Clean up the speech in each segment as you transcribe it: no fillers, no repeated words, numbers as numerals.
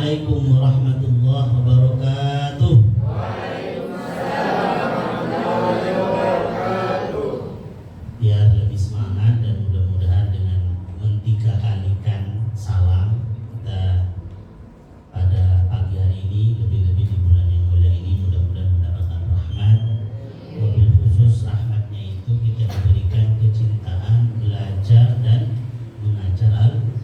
Assalamualaikum warahmatullahi wabarakatuh. Biar lebih semangat dan mudah-mudahan dengan mentiga kalikan salam kita pada pagi hari ini, lebih-lebih di bulan yang mulia ini, mudah-mudahan mendapatkan rahmat. Wabil khusus rahmatnya itu kita diberikan kecintaan belajar dan mengajar Al-Quran.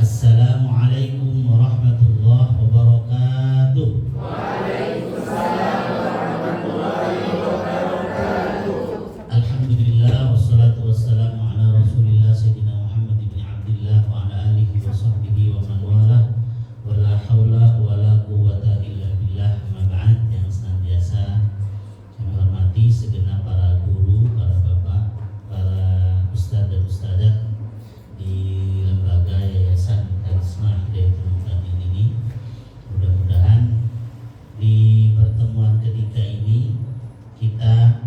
Assalamualaikum warahmatullahi wabarakatuh. Waalaikumsalam warahmatullahi wabarakatuh. Alhamdulillah wassalatu wassalamu ala Rasulillah Sayyidina Muhammad ibn Abdillah wa ala alihi wa sahbihi wa man wala wa la hawla wa la quwwata illa billah. Ma ba'd. Yang senantiasa kami hormati segenap para guru, para bapak, para ustadz dan ustadzah di lembaga Yayasan Karisma Hidayatul Muttaqin ini. Mudah-mudahan di pertemuan ketiga ini kita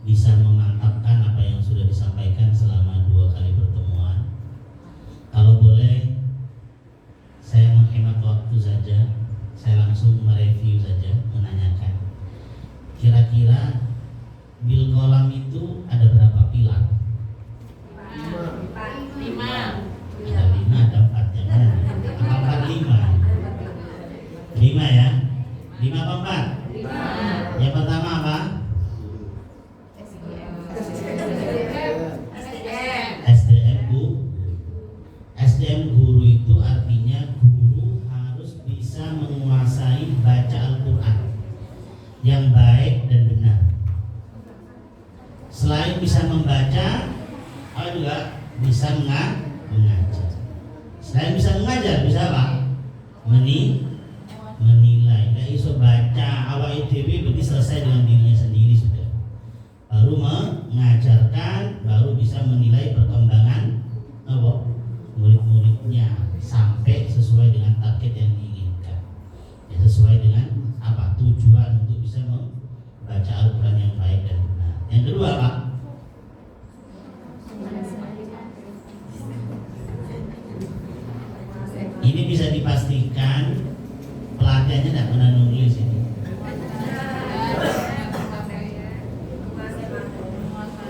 bisa memantapkan apa yang sudah disampaikan selama 2 kali pertemuan. Kalau boleh saya menghemat waktu saja, saya langsung mereview saja, menanyakan kira-kira bil kolam itu ada berapa pilar? 5. Ada 5, ada 4 yang mana? Apa 4, 5? 5 ya? 5 apa 4? 5. Yang pertama apa? SDM guru. SDM guru itu artinya guru harus bisa menguasai baca Al-Quran yang baik dan benar. Selain bisa membaca, apa juga bisa mengajar. Selain bisa mengajar, bisa apa? Menilai. Gak iso baca awal ITB berarti selesai dengan dirinya sendiri sudah. Baru mengajarkan, baru bisa menilai perkembangan murid-muridnya sampai sesuai dengan target yang diinginkan. Ya, sesuai dengan apa? Tujuan untuk bisa membaca Al-Quran yang baik dan benar. Yang kedua apa? Ini bisa dipastikan pelatihannya tidak pernah nulis ini.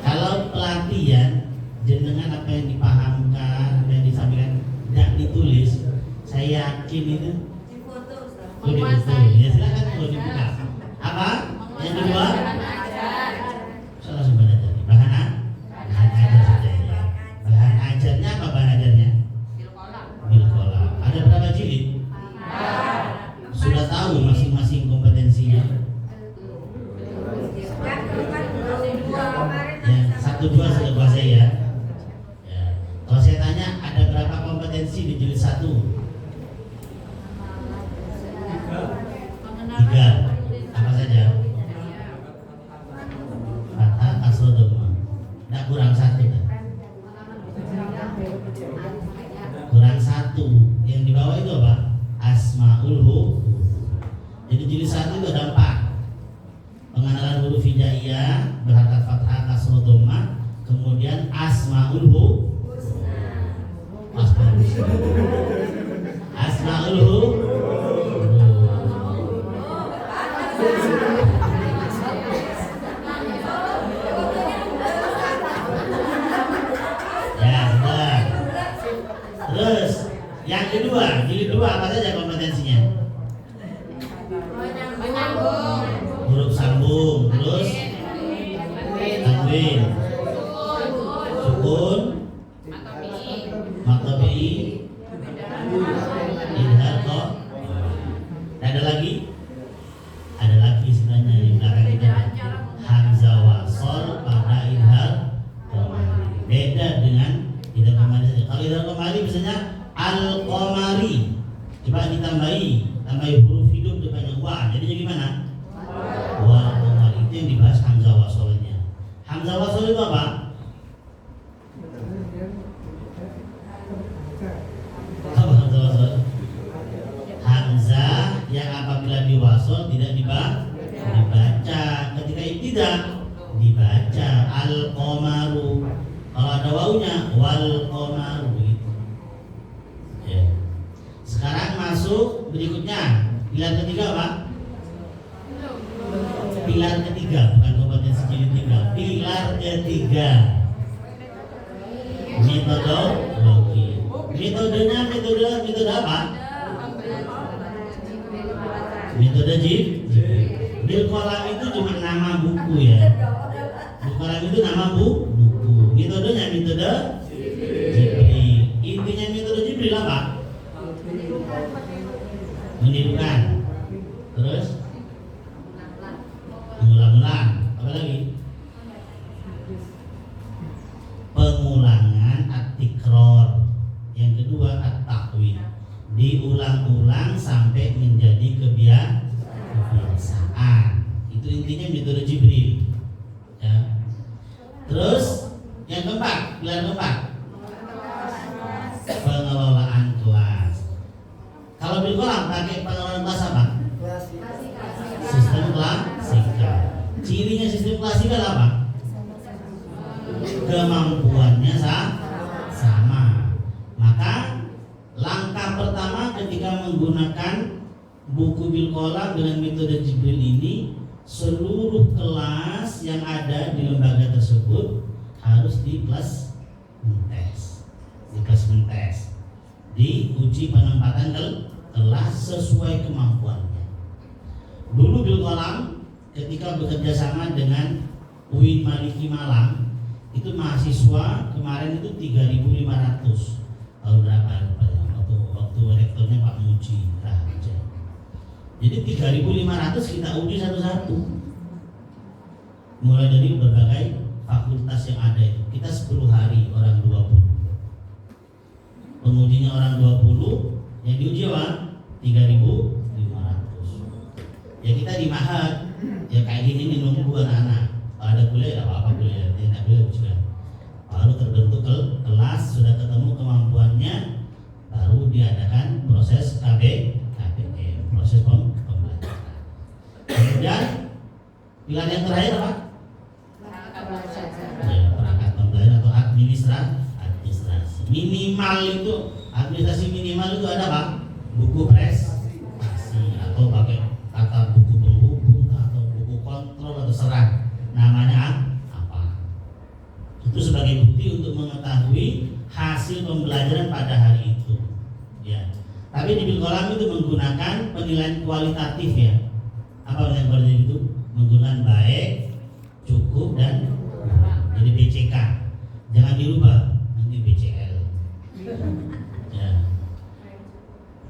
Kalau pelatihan jenengan apa yang dipahamkan, apa yang disampaikan tidak ditulis, saya yakin itu ya silakan kalau dibuka. Apa? Yang kedua? Salah sumber ajar. Bahan ajar saja ya. Bahan ajarnya apa bahan ajarnya? Bil kolam. Ada berapa jilid? Sudah tahu masing-masing kompetensinya? Ya, 1, 2 sudah kuasai ya. Ya. Kalau saya tanya ada berapa kompetensi di jilid 1? 3. Apa saja? Fathah, kasroh, dhamma. Tidak kurang 1 kan? Kurang 1. Yang di bawah itu apa? Asmaul huruf. Jadi jilid 1 itu ada 4. Pengenalan huruf hijaiyah berharakat fathah, kasroh, dhamma. Kemudian asmaul huruf. Asmaul huruf. Ya, sudah. Terus yang kedua, jilid 2 apa saja kompetensinya? Huruf sambung, terus tanwin, sukun, matobi, idhar, kok. Ada lagi? Ada lagi sebenarnya di belakang kita. Hamzah wasol pada idhar qamari. Beda dengan idhar qamari saja. Kalau idhar qamari misalnya al-qamari, coba tambahi huruf hidup depannya wa. Jadinya gimana? Wa qamari. Itu yang dibahas hamzah wasolnya. Hamzah wasol itu apa? Apa hamzah wasol? Hamzah yang apabila diwasol tidak dibaca. Ketika ibtidah dibaca al-qamaru. Kalau ada wawunya wal qamaru gitu. Ya. Sekarang berikutnya. Pilar ketiga apa? Pilar ketiga, bukan kompetensi jilid 3. Pilar ketiga, metodologi. Metodenya metode apa? Metode Jibril Qalam itu cuma nama buku ya. Qalam itu nama buku. Metodenya metode Jibril. Intinya metode Jibril apa? Menirukan. Terus mengulang-ulang. Apa lagi? Pengulangan, at-tikror. Yang kedua at-takwin. Diulang-ulang sampai menjadi kebiasaan. Itu intinya metode Jibril. Ya. Terus yang keempat, pilar keempat, pengelolaan kelas. Kalau di kolam pakai pengelolaan kelas apa? Sistem klasikal. Cirinya sistem klasikal apa? Kemampuannya sama. Maka langkah pertama ketika menggunakan buku Bil Qalam dengan metode Jibril ini, seluruh kelas yang ada di lembaga tersebut harus di placement test, diuji penempatan kelas sesuai kemampuannya. Dulu Bil Qalam ketika bekerja sama dengan UIN Maliki Malang, itu mahasiswa kemarin itu 3.500. Tahun berapa? Waktu rektornya Pak Muji Raja. Jadi 3.500 kita uji satu-satu. Mulai dari berbagai fakultas yang ada itu. Kita 10 hari, orang 20. Pengujinya orang 20, yang diuji apa? 3.500. Ya kita di Mahat, ya kayak gini nih nunggu anak-anak. Kalau ada kuliah ya apa-apa kuliah, tidak kuliah juga. Baru terbentuk kelas, sudah ketemu kemampuannya, baru diadakan proses KPM, proses pembelajaran. Kemudian pilihan yang terakhir apa? Ya, perangkat pembelajaran atau administrasi. Minimal itu administrasi minimal itu ada apa? Buku prestasi atau pakai kata buku penghubung atau buku kontrol atau serah. Namanya apa? Itu sebagai bukti untuk mengetahui hasil pembelajaran pada hari itu. Ya. Tapi di Bil Qalam itu menggunakan penilaian kualitatif ya. Apa penilaian kualitatif itu? Menggunakan baik, cukup dan kurang. Jadi BCK. Jangan dirubah, nanti BCL. Ya.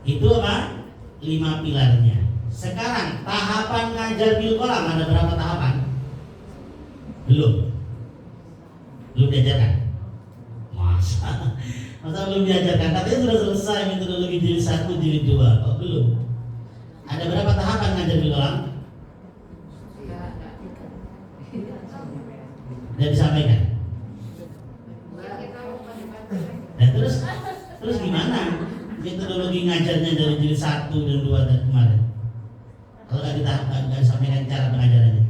Itu apa? 5 pilarnya. Sekarang tahapan ngajar Bil Qalam ada berapa tahapan? Belum diajarkan. Masa belum diajarkan? Katanya sudah selesai metodologi jilid 1, jilid 2. Kok belum? Ada berapa tahapan ngajar Bil Qalam? Tidak disampaikan. Dan terus gimana metodologi ngajarnya dari jilid 1 dan 2 dan kemarin? Kalau nggak disampaikan cara pengajarannya?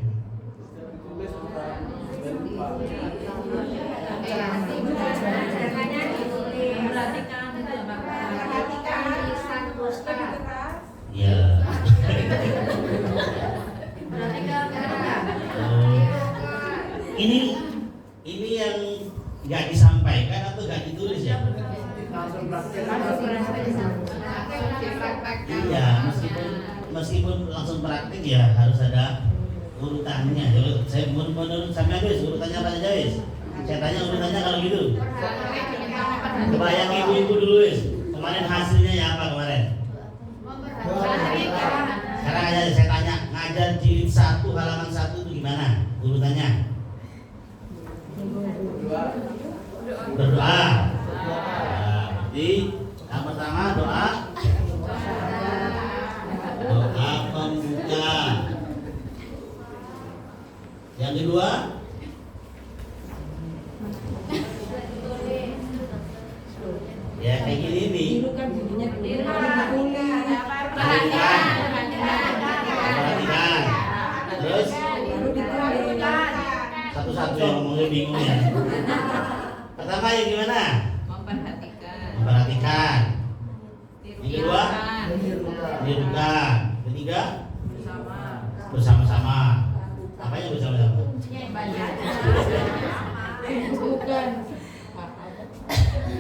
Ya. Ini yang nggak disampaikan atau nggak ditulis ya? Iya, meskipun langsung praktik ya harus ada urutannya. Jadi saya menurut sampai habis urutannya apa aja wis? Saya tanya urutannya kalau gitu. Kebayang ibu-ibu dulu wis. Kemarin hasilnya ya apa kemarin? Sekarang aja saya tanya, ngajar jilid 1 halaman 1 itu gimana urutannya? Berdoa. Jadi yang pertama doa pembuka. Yang kedua ya kayak gini nih. Perhatikan. Terus satu-satu yang ngomongnya bingung ya. Pertama ya gimana? Memperhatikan. Yang kedua menirukan. Ketiga, bersama-sama. Apa yang bersama-sama?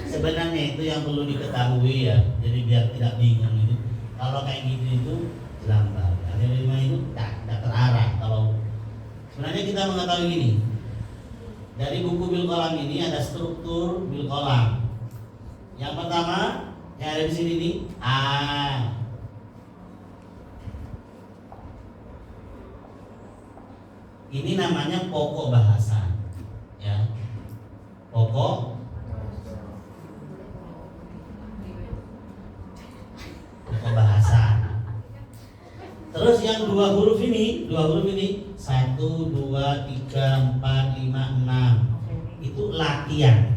Sebenarnya itu yang perlu diketahui ya. Jadi biar tidak bingung itu. Kalau kayak gitu itu lambat. Yang lima itu tak terarah. Kalau sebenarnya kita mengetahui gini. Dari buku bil qalam ini ada struktur bil qalam. Yang pertama yang ada di sini nih A. Ini namanya pokok bahasa, ya. Pokok bahasa. Terus yang dua huruf ini 1, 2, 3, 4, 5, 6 itu latihan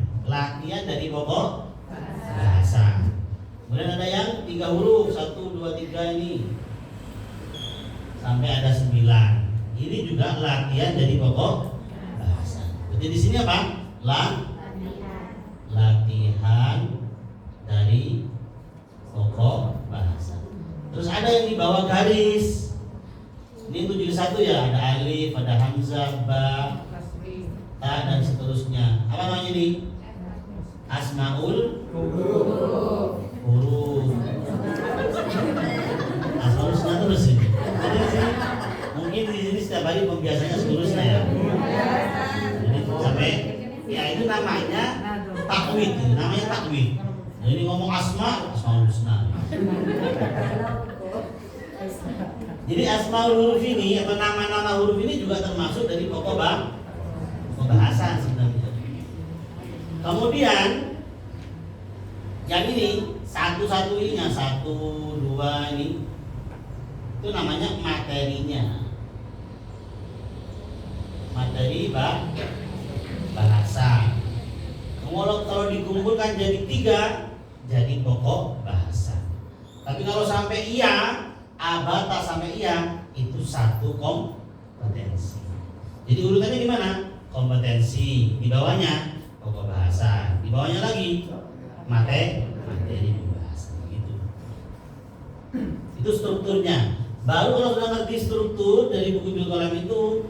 dari pokok bahasa. Kemudian ada yang 3 huruf 1, 2, 3 ini sampai ada 9. Ini juga latihan dari pokok bahasa. Jadi di sini apa? Latihan dari pokok bahasa. Terus ada yang di bawah garis. Ini 71 ya, ada alif, ada hamzah, ba, ta dan seterusnya. Apa namanya ini? Asmaul huruf. Asmaul husna terus ini. Mungkin di sini setiap hari pembiasanya seterusnya ya. Jadi sampai ya itu namanya takwid, Jadi ngomong asmaul husna. Jadi asmaul huruf ini atau nama-nama huruf ini juga termasuk dari pokok bahasa sebenarnya. Kemudian yang ini satu-satu ininya 1, 2 ini itu namanya materinya. Materi bahasa. Kalau dikumpulkan jadi 3 jadi pokok bahasa. Tapi kalau sampai iya, abata sampai iya itu satu kompetensi. Jadi urutannya gimana? Kompetensi, di bawahnya pokok bahasa, di bawahnya lagi materi bahasa gitu. Itu strukturnya. Baru kalau sudah ngerti struktur dari buku bil qalam itu,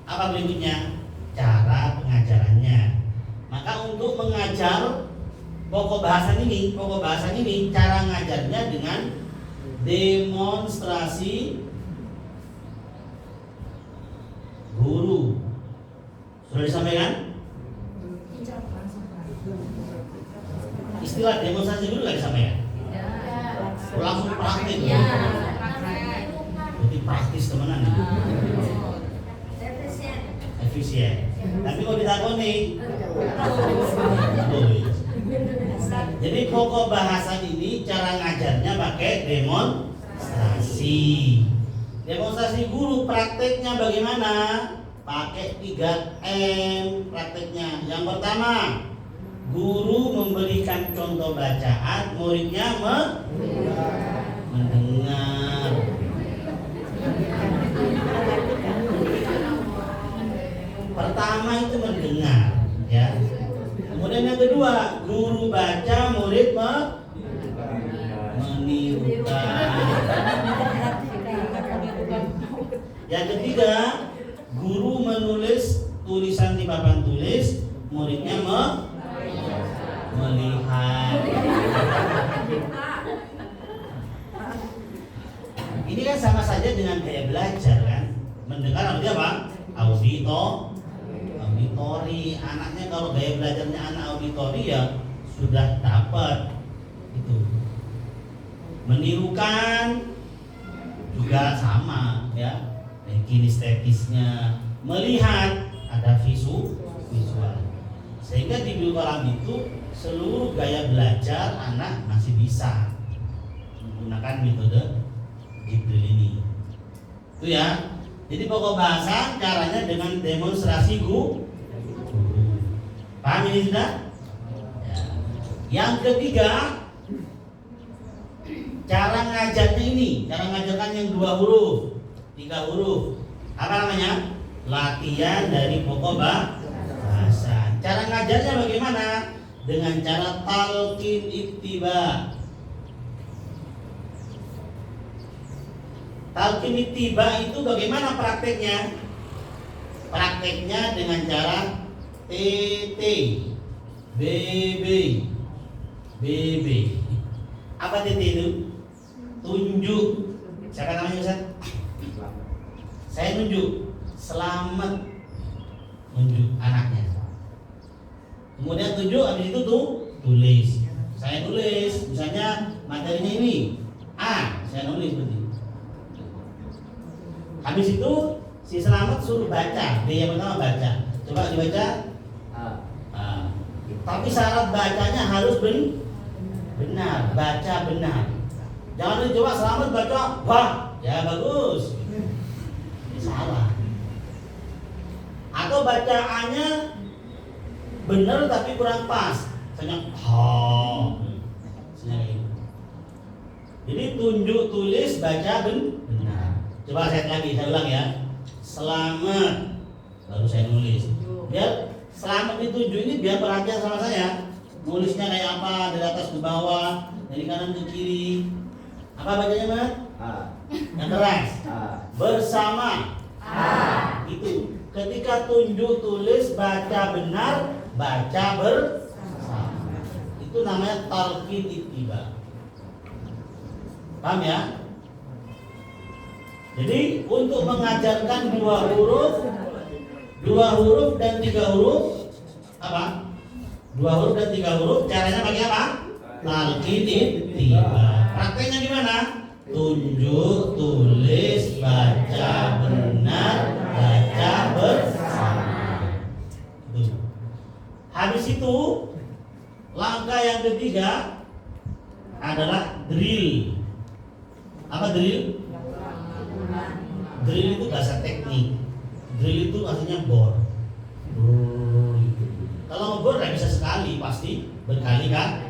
apa berikutnya? Cara pengajarannya. Maka untuk mengajar pokok bahasa ini cara ngajarnya dengan demonstrasi guru. Sudah disampaikan? Istilah demonstrasi guru nggak disampaikan? Langsung praktik. Berarti praktis temenan. Efisien. Tapi kalau ditakoni, jadi pokok bahasa ini cara ngajarnya pakai demonstrasi. Demonstrasi guru prakteknya bagaimana? Pakai 3M prakteknya. Yang pertama, guru memberikan contoh bacaan, muridnya mendengar. Pertama itu mendengar, ya. Kemudian yang kedua, guru baca, murid menirukan. Yang ketiga, guru menulis tulisan di papan tulis, muridnya melihat. Ini kan sama saja dengan gaya belajar kan. Mendengar artinya apa? Auditori. Anaknya kalau gaya belajarnya anak auditori ya sudah dapat itu. Menirukan juga sama ya. Kinestetisnya, melihat ada visual. Sehingga di bil qalam itu seluruh gaya belajar anak masih bisa menggunakan metode Jibril ini. Itu ya. Jadi pokok bahasa caranya dengan demonstrasi guru. Paham ini sudah? Ya. Yang ketiga, cara ngajarnya ini, cara ngajarkan yang 2 huruf, 3 huruf. Apa namanya? Latihan dari pokok bahasa. Cara ngajarnya bagaimana? Dengan cara talqin ittiba. Talqin ittiba itu bagaimana prakteknya? Prakteknya dengan cara TT, BB, BB. Apa TT itu? Tunjuk. Siapa namanya Ustaz? Saya nunjuk. Selamat. Nunjuk anaknya. Kemudian tunjuk, habis itu tulis. Saya tulis, misalnya materinya ini A, saya nulis seperti itu. Habis itu si selamat suruh baca. B yang pertama baca. Coba dibaca. A. Tapi syarat bacanya harus benar, baca benar. Jangan coba selamat baca wah, ya bagus. Ini salah. Atau bacaannya benar tapi kurang pas. Misalnya Jadi tunjuk, tulis, baca benar. Coba saya lagi, saya ulang ya. Selamat, baru saya nulis. Biar selamat ditunjuk ini biar perhatian sama saya. Nulisnya kayak apa, dari atas ke bawah, dari kanan ke kiri. Apa bacanya Mas? Yang keras. Bersama. Itu. Ketika tunjuk, tulis, baca benar, baca bersama. Itu namanya talqin ittiba. Paham ya? Jadi untuk mengajarkan dua huruf dan tiga huruf apa? Dua huruf dan tiga huruf caranya pakai apa? Talqin ittiba. Prakteknya gimana? Tunjuk, tulis, baca benar, baca bersama. Habis itu langkah yang ketiga adalah drill. Apa drill? Drill itu bahasa teknik. Drill itu artinya bor. Kalau ngebor nggak bisa sekali, pasti berkali kan?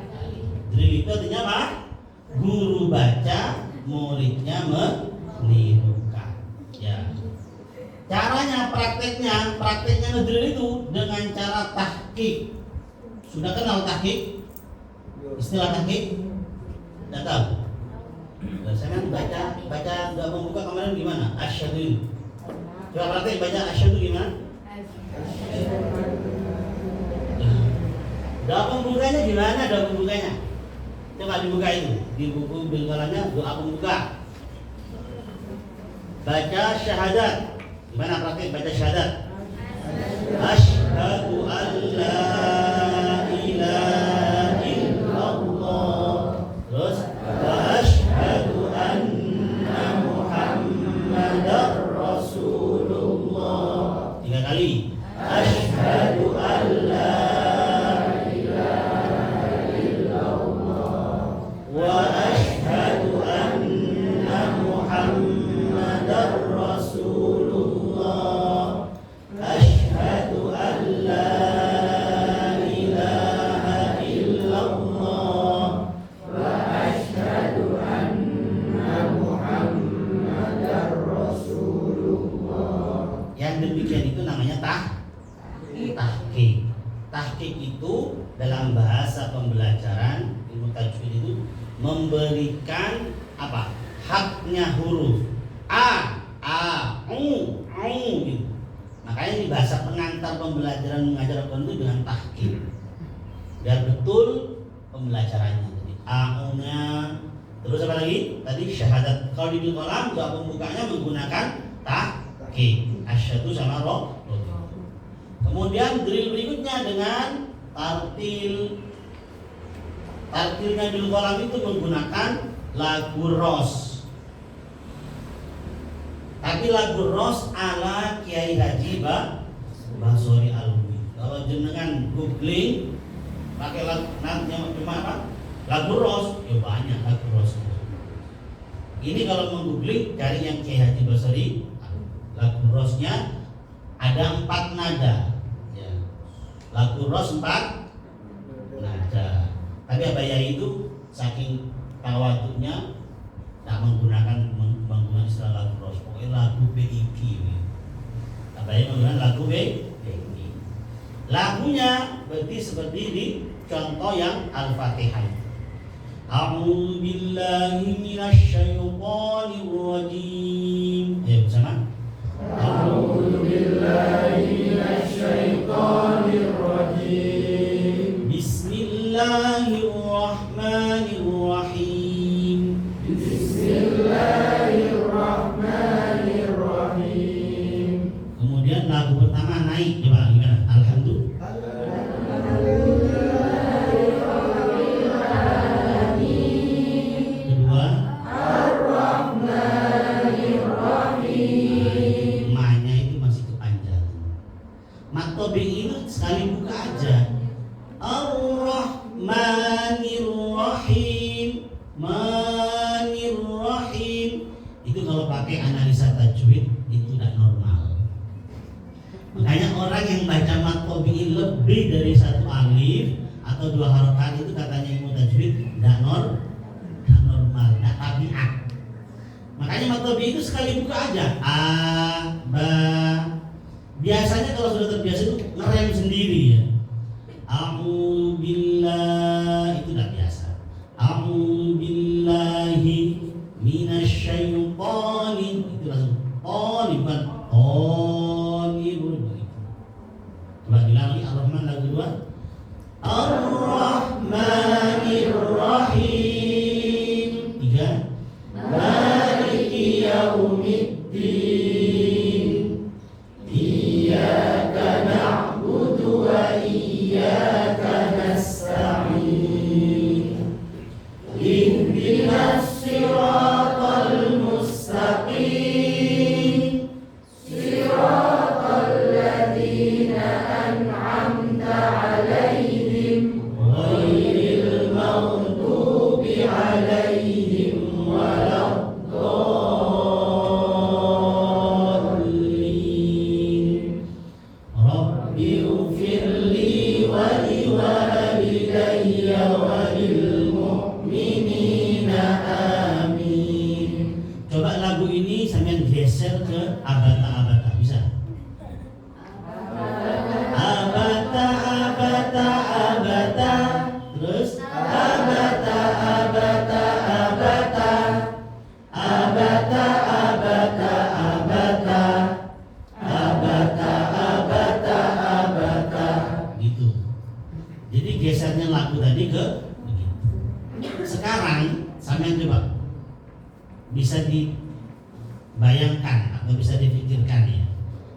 Drill itu artinya apa? Guru baca, muridnya menirukan. Ya. Caranya, prakteknya ngedrill itu dengan cara tahqiq. Sudah kenal tahqiq? Istilah tahqiq? Tidak tahu. Dan saya kan baca nggak membuka kemarin gimana? Asyhadu. Coba praktek baca asyhadu gimana? Doa pembukanya gimana? Doa pembukanya? Coba dibuka itu di buku bilqalamnya doa pembuka. Baca syahadat. Gimana praktek baca syahadat? Asyhadu an la ilaha illallah. Terus wa asyhadu anna Muhammadar Rasulullah. 3 kali. Asyhadu an la wa asyhadu anna Muhammadar Rasulullah. Asyhadu an la ilaha illallah wa asyhadu anna Muhammadar Rasulullah. Yang demikian itu namanya tahqiq. Tahqiq itu dalam bahasa pembelajaran ilmu tajwid itu memberikan apa? Haknya huruf a, u gitu. Makanya di bahasa pengantar pembelajaran mengajar Al-Quran itu dengan tahqiq. Biar betul pembelajarannya. Jadi a-nya, terus apa lagi? Tadi syahadat. Kalau di Al-Quran doa pembukanya menggunakan tahqiq. Asyhadu sama roh. Kemudian drill berikutnya dengan tartil. Tartilnya di kolam itu menggunakan lagu ros. Tapi lagu ros ala Kiai Haji Basori Alwi. Kalau jenengan googling pakai lagu namanya cuma apa? Lagu ros, ya banyak lagu ros. Ini kalau menggoogling cari yang Kiai Haji Basori. Lagu rosnya ada 4 nada. Ya. Lagu ros 4 nada. Tapi Abayai itu saking tawaduknya tak menggunakan istilah lagu ros, pokoknya lagu BIG. Abayai menggunakan lagu BIG. Lagunya berarti seperti di contoh yang Al-Fatihah. A'udzu billahi minasyaitonir rajim. Ayo bersama. A'udzu billahi minasyaitonir rajim. Bismillahirrahmanirrahim. Bismillahirrahmanirrahim. Kemudian lagu pertama naik, coba gimana? Alhamdulillah. Maktobi itu sekali buka aja. Ar-Rahmanir-Rahim, Manir-Rahim. Itu kalau pakai analisa tajwid itu tidak normal. Makanya orang yang baca maktobi lebih dari satu alif atau dua harokat itu katanya ilmu tajwid tidak normal, tidak tabiat. Makanya maktobi itu sekali buka aja. A, ba. Biasanya kalau sudah terbiasa itu ngerem sendiri ya. A'udzu billah itu udah biasa. A'udzu billahi minasyaitonir itu langsung bukan begitu. Coba diulangi Ar-Rahman lagu 2. Ar-Rahmanir-Rahim. 3. Maliki yaumiddin. Iyyaka na'budu wa iyyaka nasta'in. Ihdinas siratal mustaqim. Siratal ladzina an'amta 'alaihim ghairil maghdubi 'alaihim waladdallin. Rabbighfirli wa liwalidayya wa lil mu'minina amin. Coba lagu ini sampean geser ke abata-abata, bisa? Abata, terus abata, abata, gitu. Jadi gesernya lagu tadi ke begitu. Sekarang sampean coba bisa dibayangkan atau bisa dipikirkan ya.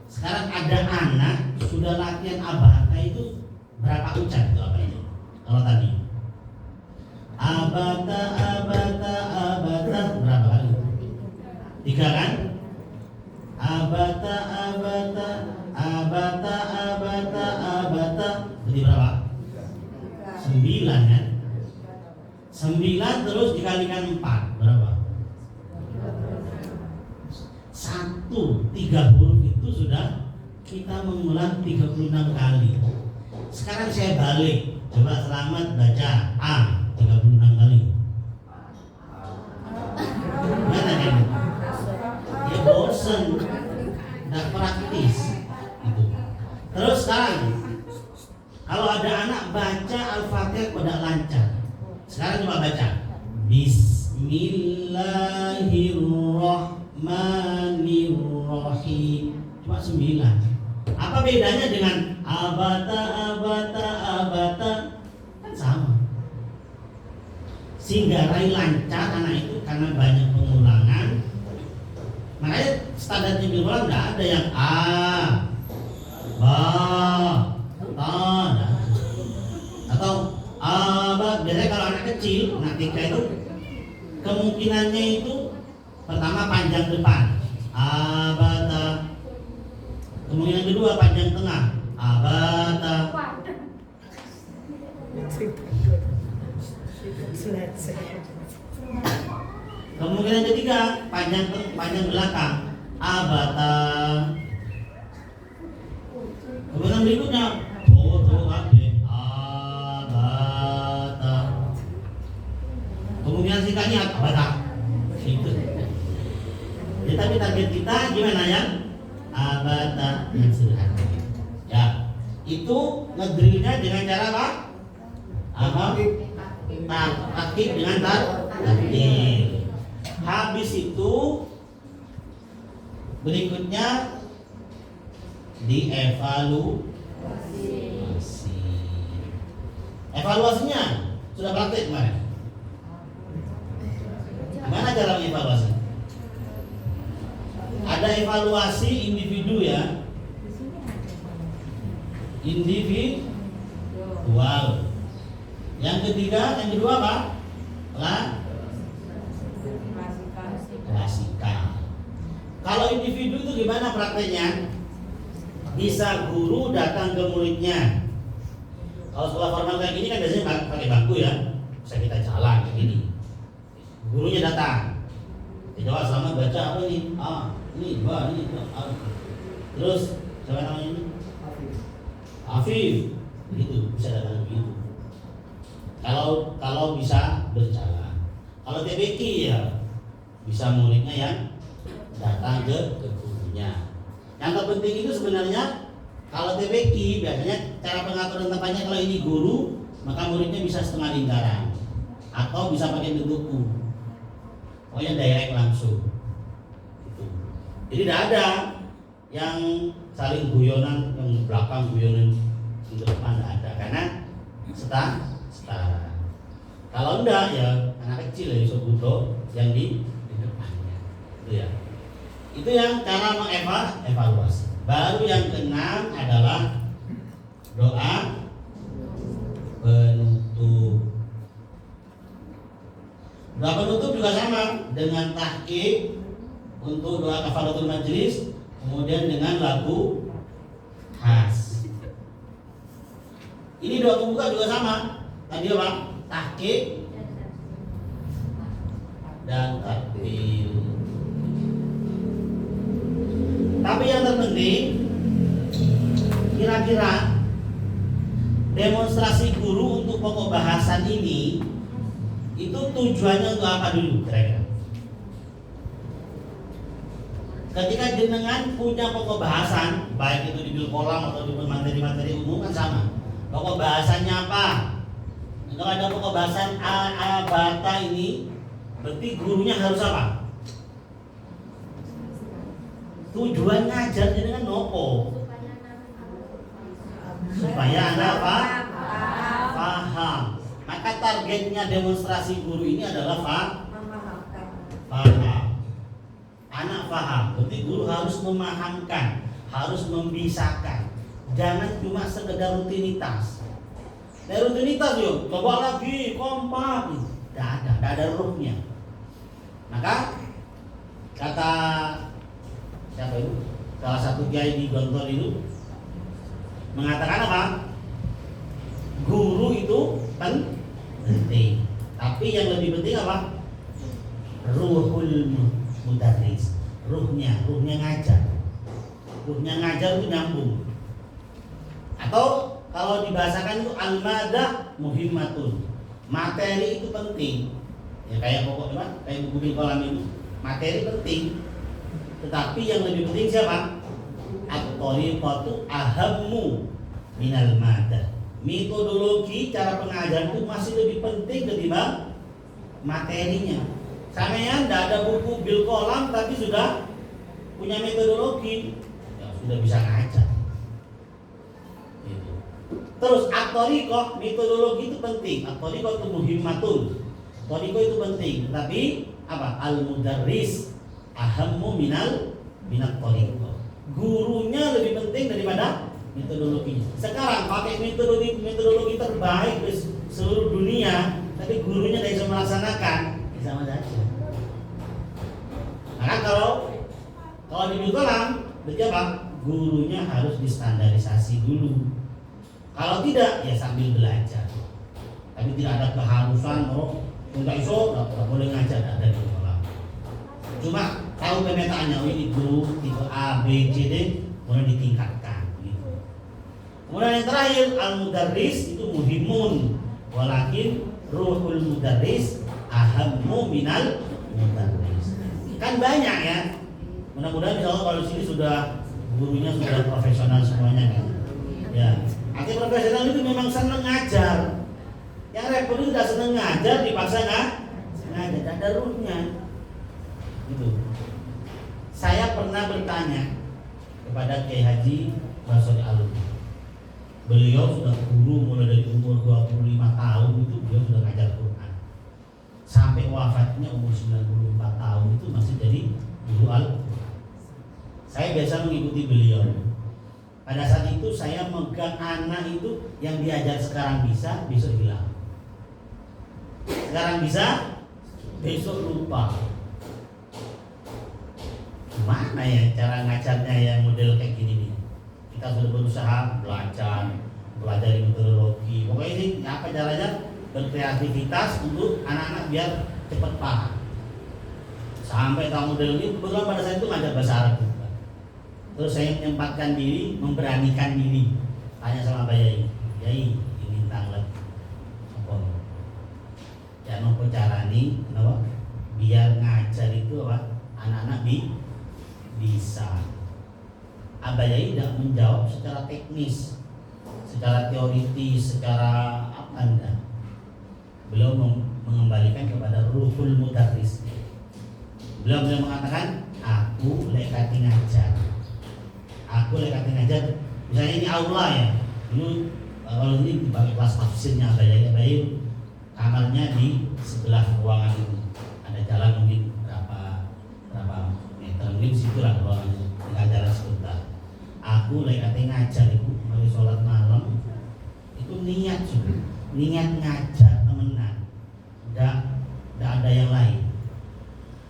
Sekarang ada anak sudah latihan abata itu berapa ucap itu apa itu? Kalau tadi abata berapa kali? 3 kan? Abata jadi berapa? 9 kan? 9 terus dikalikan 4 berapa? 3 huruf itu sudah kita mengulang 36 kali. Sekarang saya balik, coba Selamat baca A 36 kali. Gimana kan? Ya bosen, nggak praktis gitu. Terus sekarang kalau ada anak baca Al-Fatihah pada lancar. Sekarang coba baca Bismillahirrahmanirrahim. Cuma 9. Apa bedanya dengan abata? Sama. Singgarai lancar anak itu karena banyak pengulangan. Makanya standar pengulangan nggak ada yang A, ba, ta, atau ba. Biasanya kalau anak kecil, anak TK itu kemungkinannya itu pertama panjang depan, abata. Kemungkinan kedua panjang tengah, abata. Kemungkinan ketiga panjang belakang, abata. Kemungkinan berikutnya abata. Kemungkinan singkatnya abata. Itu. Ya, tapi target kita gimana ya? Abata yang sederhana. Ya, itu ngedrillnya dengan cara apa? taktik dengan takdir. Habis itu berikutnya dievaluasi. Evaluasinya sudah praktik kemarin. Gimana cara mengevaluasi? Ada evaluasi individu ya, individual. Yang kedua apa? Klasikal. Kalau individu itu gimana prakteknya? Bisa guru datang ke muridnya. Kalau sekolah formal kayak gini kan biasanya pakai bangku ya, bisa kita jalan kayak gini. Gurunya datang. Dijawab selamat baca apa ini? Ini dua, ini. Terus siapa namanya ini? Afif. Begitu, bisa datang begitu. Kalau bisa berjalan. Kalau TBK ya bisa muridnya yang datang ke gurunya. Yang terpenting itu sebenarnya kalau TBK biasanya cara pengaturan tempatnya, kalau ini guru maka muridnya bisa setengah lingkaran atau bisa pakai bentuk U. Pokoknya direct langsung. Gitu. Jadi tidak ada yang saling guyonan, yang belakang guyonan di depan, tidak ada, karena setara. Kalau enggak ya anak kecil ya bisa butuh yang di depannya. Itu ya. Itu yang cara mengevaluasi. Baru yang keenam adalah doa penutup. Doa penutup juga sama dengan tahqiq untuk doa kafaratul majlis, kemudian dengan lagu khas. Ini doa pembuka juga sama. Tadi apa? Tahqiq dan takbir. Tapi yang terpenting, kira-kira demonstrasi guru untuk pokok bahasan ini itu tujuannya untuk apa dulu kira-kira? Ketika jenengan punya pokok bahasan, baik itu di bil kolam atau di materi-materi umum kan sama. Pokok bahasannya apa? Kalau ada pokok bahasan A bata ini, berarti gurunya harus apa? Tujuan ngajar jenengan nopo? Supaya Anda paham. Maka targetnya demonstrasi guru ini adalah paham. Anak paham. Berarti guru harus memahamkan, harus membisakan. Jangan cuma sekedar rutinitas. Dari rutinitas yuk, coba lagi kompak. Tidak ada ruhnya. Maka kata siapa itu? Salah satu kiai di Gontor itu mengatakan apa? Guru itu penting, tapi yang lebih penting apa? Ruhul mudarris, ruhnya ngajar. Ruhnya ngajar itu nyambung. Atau kalau dibahasakan itu al-madah muhimmatun. Materi itu penting. Ya kayak pokoknya kayak buku bil kolam itu, materi penting. Tetapi yang lebih penting siapa? At-thariqatu ahammu minal madah. Metodologi cara pengajaran itu masih lebih penting ketimbang materinya. Sampeyan tidak ada buku bil kolam tapi sudah punya metodologi, ya sudah bisa ngajar. Gitu. Terus at-thariqah, metodologi itu penting. At-thariqah itu muhimmatun. Thariqah itu penting, tapi apa? Al-mudarris ahammu minat thariqah. Gurunya lebih penting daripada metodologinya. Sekarang pakai metodologi terbaik di seluruh dunia, tapi gurunya tidak bisa melaksanakan, sama saja. Maka kalau di kolam, berarti apa? Gurunya harus distandarisasi dulu. Kalau tidak, ya sambil belajar. Tapi tidak ada keharusan, tidak iso, tidak boleh ngajar, ada di kolam. Cuma tahu pemetaannya, ini guru tipe A, B, C, D, boleh ditingkatkan. Gitu. Kemudian yang terakhir, al-mudarris itu muhimun, walakin ruhul mudarris ahammu minal mudarris. Kan banyak ya. Mudah-mudahan insya Allah kalau di sini sudah gurunya sudah profesional semuanya kan. Ya, arti profesional itu memang senang ngajar. Yang repot itu tidak senang ngajar, dipaksa ngajar, tidak ada ruhnya. Gitu. Saya pernah bertanya kepada Kiai Haji Basori Alun. Beliau sudah guru mulai dari umur 25 tahun itu beliau sudah ngajar Quran. Sampai wafatnya umur 94 tahun itu masih jadi guru Al-Quran. Saya biasa mengikuti beliau. Pada saat itu saya megang anak itu yang diajar sekarang bisa, besok hilang. Sekarang bisa, besok lupa. Gimana ya cara ngajarnya yang model kayak gini nih? Kita sudah berusaha belajar metodologi. Pokoknya ini apa caranya berkreativitas untuk anak-anak biar cepat paham. Sampai tahu model ini, kebetulan pada saat itu ngajar bahasa Arab juga. Terus saya menyempatkan diri, memberanikan diri. Tanya sama Pak Yai, Yai ini tanglet apa? Ya nopo carani, kenapa? Biar ngajar itu apa? Anak-anak bisa. Abah Yai tidak menjawab secara teknis, secara teoritis, secara apa anda. Beliau mengembalikan kepada ruhul mudarris. Beliau mengatakan, aku lekati ngajar. Aku lekati ngajar. Misalnya ini aula ya. Dulu kalau ini dipakai kelas tafsirnya Abah Yai, kamarnya di sebelah ruangan ini. Ada jalan mungkin berapa meter, mungkin situlah ruangannya. Ngajar sebentar. Aku lekati ngajar itu mulai sholat malam itu niat juga, niat ngajar temenan, tidak ada yang lain,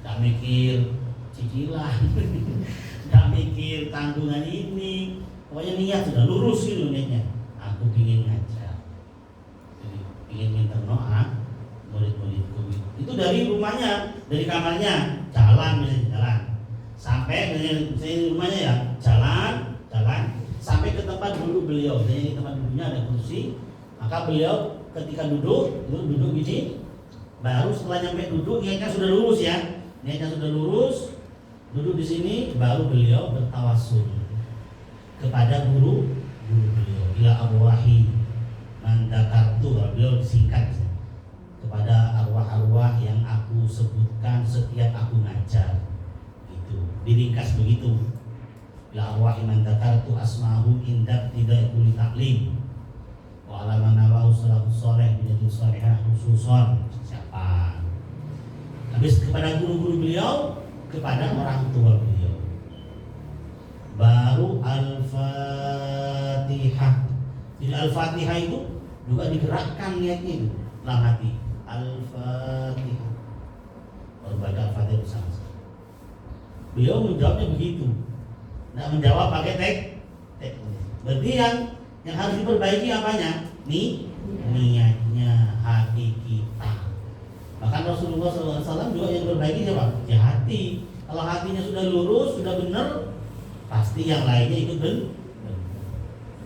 tidak mikir cicilan, tidak mikir tanggungan ini, pokoknya niat sudah lurus gitu niatnya. Aku ingin ngajar, jadi ingin minta doa murid-muridku. Itu dari rumahnya, dari kamarnya jalan misalnya jalan, sampai dari rumahnya ya jalan sampai ke tempat duduk beliau. Jadi di tempat duduknya ada kursi, maka beliau ketika duduk itu duduk gini, baru setelah nyampe duduk niatnya sudah lurus ya, niatnya sudah lurus, duduk di sini, baru beliau bertawasul kepada guru beliau, ila arwahi mandakartu, beliau disingkat kepada arwah-arwah yang aku sebutkan setiap aku ngajar, itu diringkas begitu. La arwah iman dakartu asma'hum indak tidak ikuli taklim wa ala man nawahu salafus soleh binatu solehah khususon. Siapa? Habis kepada guru-guru beliau, kepada orang tua beliau, baru Al-Fatihah. Jadi Al-Fatihah itu juga digerakkan niatnya itu dalam hati. Al-Fatihah, baru baca Al-Fatihah bersama. Beliau menjawabnya begitu. Nah, menjawab pakai teknis. Berarti yang harus diperbaiki apanya? Niatnya, hati kita. Bahkan Rasulullah SAW juga yang diperbaiki siapa? Ya hati. Kalau hatinya sudah lurus, sudah benar, pasti yang lainnya ikut benar.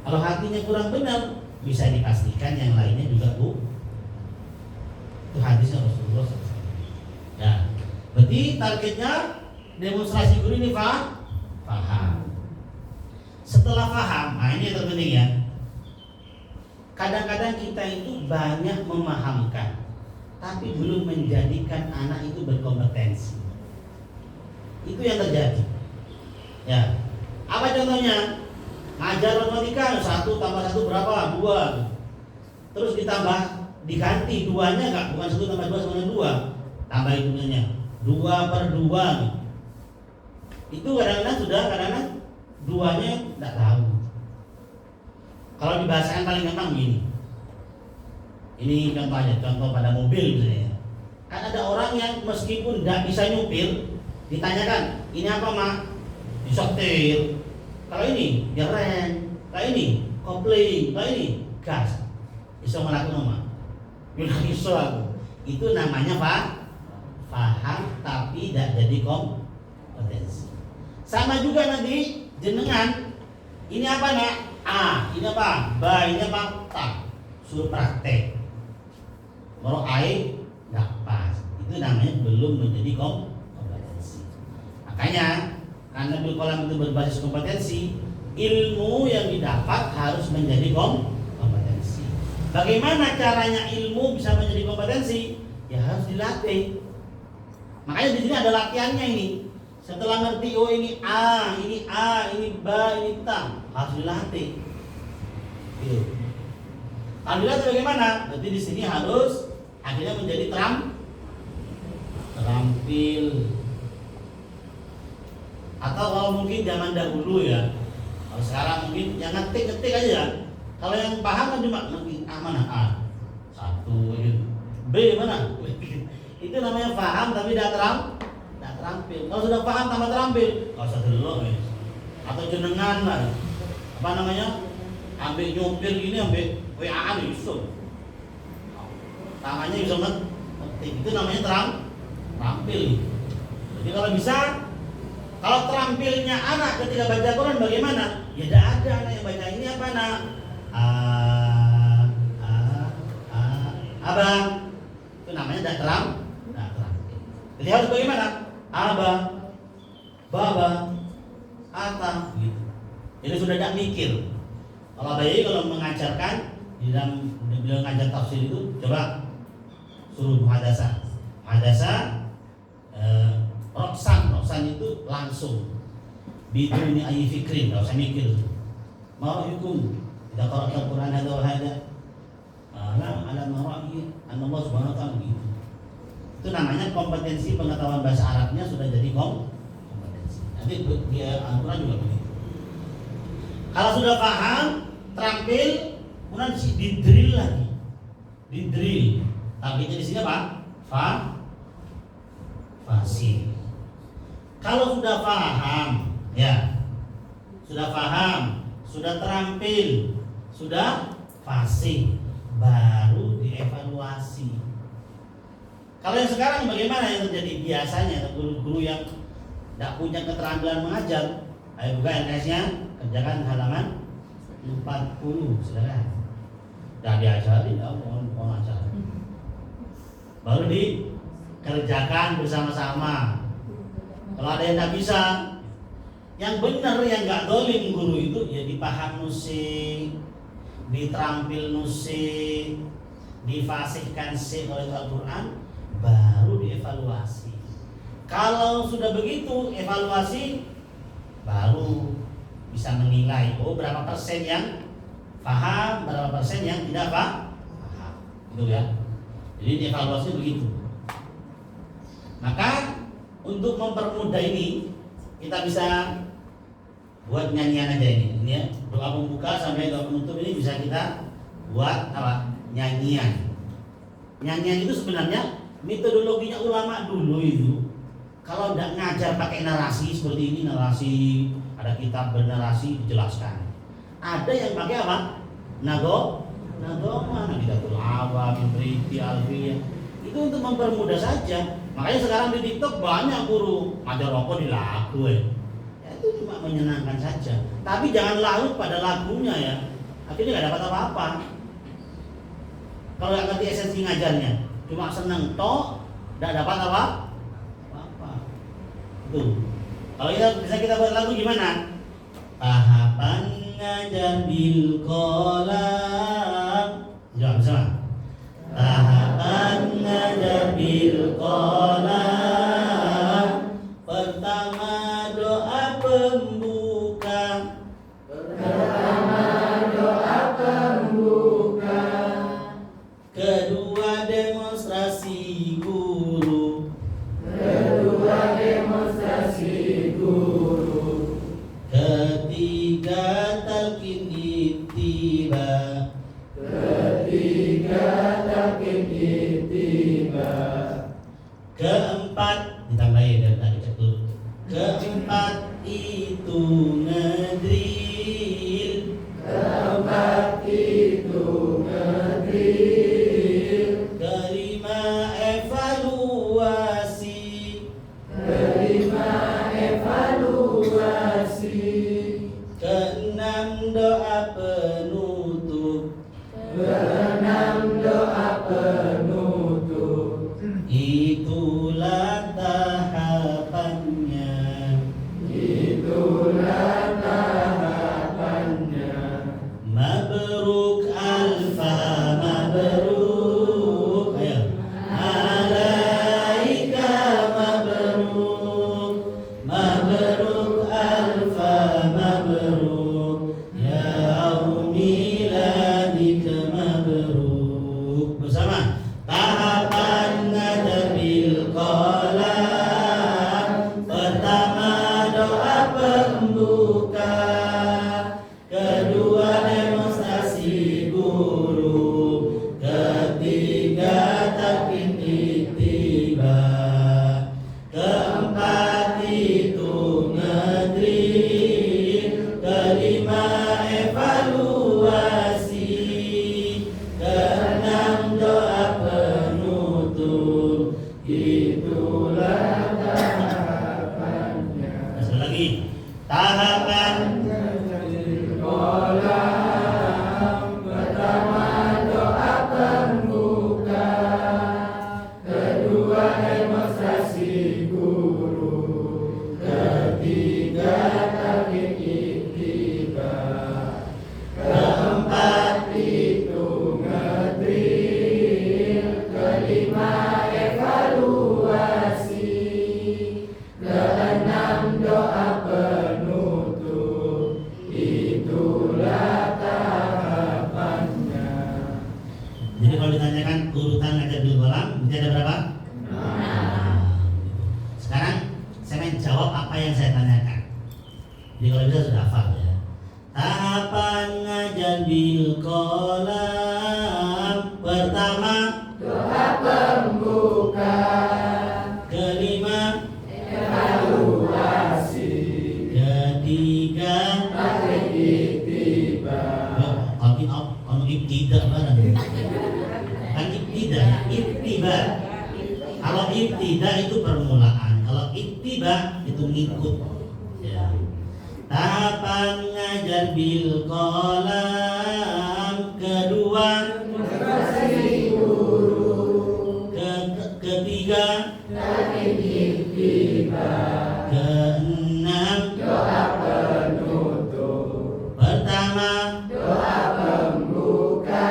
Kalau hatinya kurang benar, bisa dipastikan yang lainnya juga itu hadisnya Rasulullah SAW. Ya, berarti targetnya demonstrasi guru ini paham. Setelah paham, nah ini yang terpenting ya. Kadang-kadang kita itu banyak memahamkan, tapi belum menjadikan anak itu berkompetensi. Itu yang terjadi. Ya, apa contohnya? Ngajar matematika 1 tambah 1 berapa? 2. Terus ditambah diganti 2-nya enggak, bukan 1 tambah 2 sama 2. Tambah hitungannya 2/2. Itu kadang-kadang 2-nya tidak tahu. Kalau dibahasakan paling gampang gini. Ini contohnya, contoh pada mobil misalnya. Kan ada orang yang meskipun tidak bisa nyupir, ditanyakan, ini apa mak? Disetir. Kalau ini gereng, kalau ini kopling, kalau ini gas. Bisa melakukan mak? Bisa aku. Itu namanya paham tapi tidak jadi kompetensi. Sama juga nanti jenengan, ini apa nak? A, ini apa? B, ini apa? Tak. Suruh praktek. Baru air nggak pas. Itu namanya belum menjadi kompetensi. Makanya karena bilkolam itu berbasis kompetensi, ilmu yang didapat harus menjadi kompetensi. Bagaimana caranya ilmu bisa menjadi kompetensi? Ya harus dilatih. Makanya di sini ada latihannya ini. Setelah ngerti oh ini A, ini ba, ini ta, harus dilatih. Gitu. Kalau dilatih bagaimana? Berarti di sini harus akhirnya menjadi terampil. Atau kalau mungkin zaman dahulu ya, kalau sekarang mungkin yang ngetik aja. Kalau yang paham kan cuma ngerti A mana A, satu gitu. B mana? Itu namanya paham tapi tidak terampil. Kalau sudah paham tambah terampil, nggak usah delok ya. Atau jenengan lah, apa namanya? Ambil nyopir gini, ambil WA-an bisa. Tangannya bisa ngetik, itu namanya terampil. Jadi kalau bisa, kalau terampilnya anak ketika baca Quran bagaimana? Ya tidak ada anak yang baca ini apa nak? Abang. Itu namanya tidak terampil. Jadi harus bagaimana? Abang, baba, ata, gitu. Jadi sudah tidak mikir. Kalau bayi kalau mengajarkan di dalam beliau ngajar tafsir itu, coba suruh muhadasah. Roksan itu langsung. Biduni ayi fikrin, enggak usah mikir. Ma'ahukum idza qara'ta al-Qur'an hadza wa hadza. Ala mara'i Allah Subhanahu wa ta'ala gitu. Itu namanya kompetensi pengetahuan bahasa Arabnya sudah jadi kompetensi. Nanti dia Al-Quran juga begitu. Kalau sudah paham, terampil, kemudian di-drill lagi. Di-drill. Targetnya di sini apa? Fasih. Kalau sudah paham, ya. Sudah paham, sudah terampil, sudah fasih, baru dievaluasi. Kalau yang sekarang bagaimana yang terjadi biasanya guru-guru yang tidak punya keterampilan mengajar, ayo buka LKS-nya, kerjakan halaman 40, saudara. Tidak diajari, mohon ajar. Baru dikerjakan bersama-sama. Kalau ada yang tidak bisa, yang benar yang nggak dolim guru itu ya dipaham nusik, diterampil nusik, difasihkan sih oleh Al-Quran, baru dievaluasi. Kalau sudah begitu evaluasi, baru bisa menilai berapa persen yang paham, berapa persen yang tidak paham, gitu ya. Jadi dievaluasi begitu. Maka untuk mempermudah ini kita bisa buat nyanyian aja ini ya. Doa pembuka sampai doa penutup ini bisa kita buat apa? Nyanyian. Nyanyian itu sebenarnya metodologinya ulama dulu itu kalau tidak ngajar pakai narasi seperti ini, narasi ada kitab bernarasi dijelaskan. Ada yang pakai apa? Nagoma, Nahdlatul Awam, Intriti, Alfiyah. Itu untuk mempermudah saja. Makanya sekarang di TikTok banyak guru ngajar rokok di lagu ya. Itu cuma menyenangkan saja. Tapi jangan larut pada lagunya ya. Akhirnya nggak dapat apa-apa. Kalau nggak ngerti esensi ngajarnya, cuma seneng toh, nggak dapat apa-apa. Itu. Kalau kita buat lagu gimana? Tahapan ngajar bil qalam. Jawab sama. Tahapan ngajar bil qalam. Pertama doa pembuka. Kedua demonstrasi guru. Ketiga talqin ittiba. Keempat ditambahin dari tadi cetul. Keempat itu ngedril. Kelima evaluasi. Keenam doa penutup. Itulah tahapannya. Mabruk alfa kolam berarti ada berapa? Sekarang saya ingin jawab apa yang saya tanyakan. Jadi kalau bisa sudah hafal ya. Tahapan ngajar bil kolam pertama doa pembuka, kelima evaluasi, ketiga taktik ittiba. kalau ibtidah barang kan ibtidah ittiba. Kalau ibtidah itu permulaan, kalau ittiba itu ngikut ya. Tahapan ngajar bil kolam kedua Motivasi guru, ketiga taktik ittiba, keenam doa penutup, pertama doa pembuka,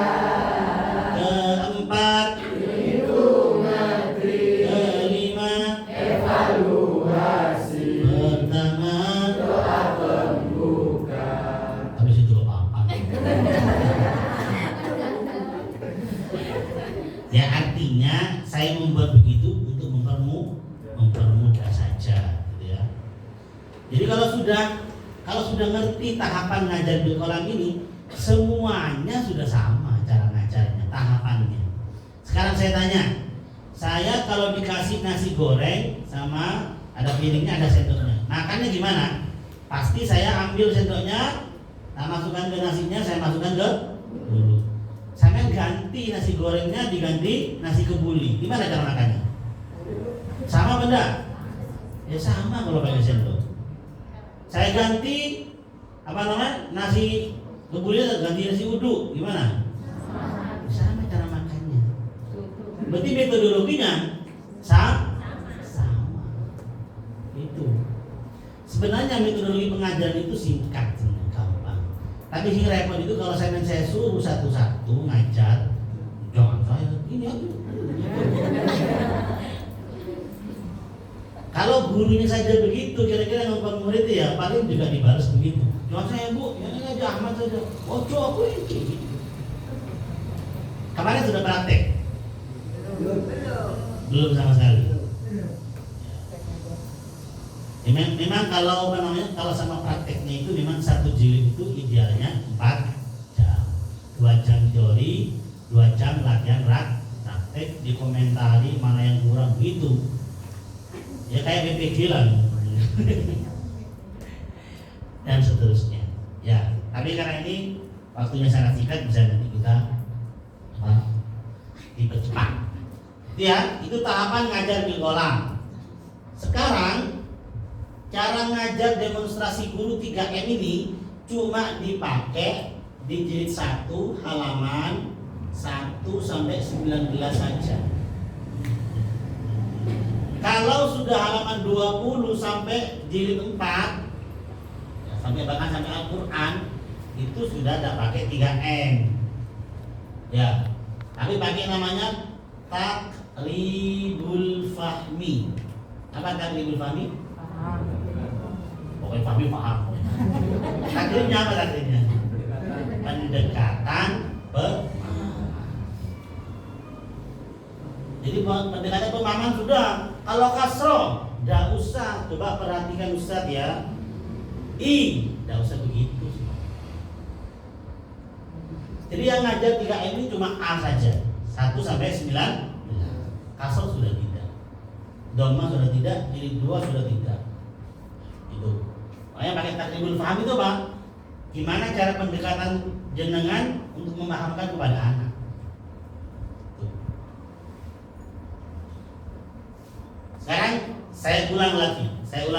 keempat hitungan trik, kelima evaluasi, pertama. doa pembuka. Habis itu apa? Ya artinya saya membuat begitu untuk mempermudah saja, gitu ya. Jadi kalau sudah ngerti tahapan ngajar bil kolam ini, semuanya sudah sama cara ngajarnya, tahapannya. Sekarang saya tanya, saya kalau dikasih nasi goreng sama ada piringnya, ada sendoknya, makannya gimana? Pasti saya ambil sendoknya, saya masukkan ke nasinya, saya masukkan ke mulut. Saya ganti nasi gorengnya diganti nasi kebuli. Gimana cara makannya? Sama benda? Ya sama kalau pakai sendok. Saya ganti nasi kebuli ganti nasi uduk. Gimana? Sama cara makannya. Berarti metodologinya sama. Itu. Sebenarnya metodologi pengajaran itu singkat, gampang. Tapi sing repot itu kalau saya suruh satu-satu ngajar, jangan saya ini aja. Kalau gurunya saja begitu, kira-kira ngomong murid ya paling juga dibalas begitu. Jangan saya bu, ya ini aja Ahmad saja. Oh aku ini. Kemarin sudah praktek? Belum sama sekali. Memang kalau kalau sama prakteknya itu memang satu jilid itu idealnya 4 jam, 2 jam teori, 2 jam latihan praktek, dikomentari mana yang kurang gitu. Ya kayak BPG lah dan seterusnya. Ya, tapi karena ini waktunya sangat singkat, bisa nanti kita dipercepat. Ya, itu tahapan ngajar bil kolam. Sekarang cara ngajar demonstrasi guru 3M ini cuma dipakai di jilid 1 halaman 1 sampai 19 saja. Kalau sudah halaman 20 sampai jilid 4 ya, sampai bahkan sampai Al-Quran itu sudah tidak pakai 3M ya, tapi pakai namanya takribul fahmi. Apa takribul fahmi? Pokoknya Fahmi paham. Takribnya apa takribnya? Pendekatan pemahaman. Jadi pendekatan pemahaman sudah. Kalau kasroh, tidak usah. Coba perhatikan Ustadz ya. Tidak usah begitu. Jadi yang ngajar 3M ini cuma A saja, 1 sampai 9. Kasroh sudah tidak, dhamma sudah tidak, jilid 2 sudah tidak. Itu. Makanya pakai takribul faham itu apa? Gimana cara pendekatan jenengan untuk memahamkan kepada anak. Tuh. Sekarang saya ulang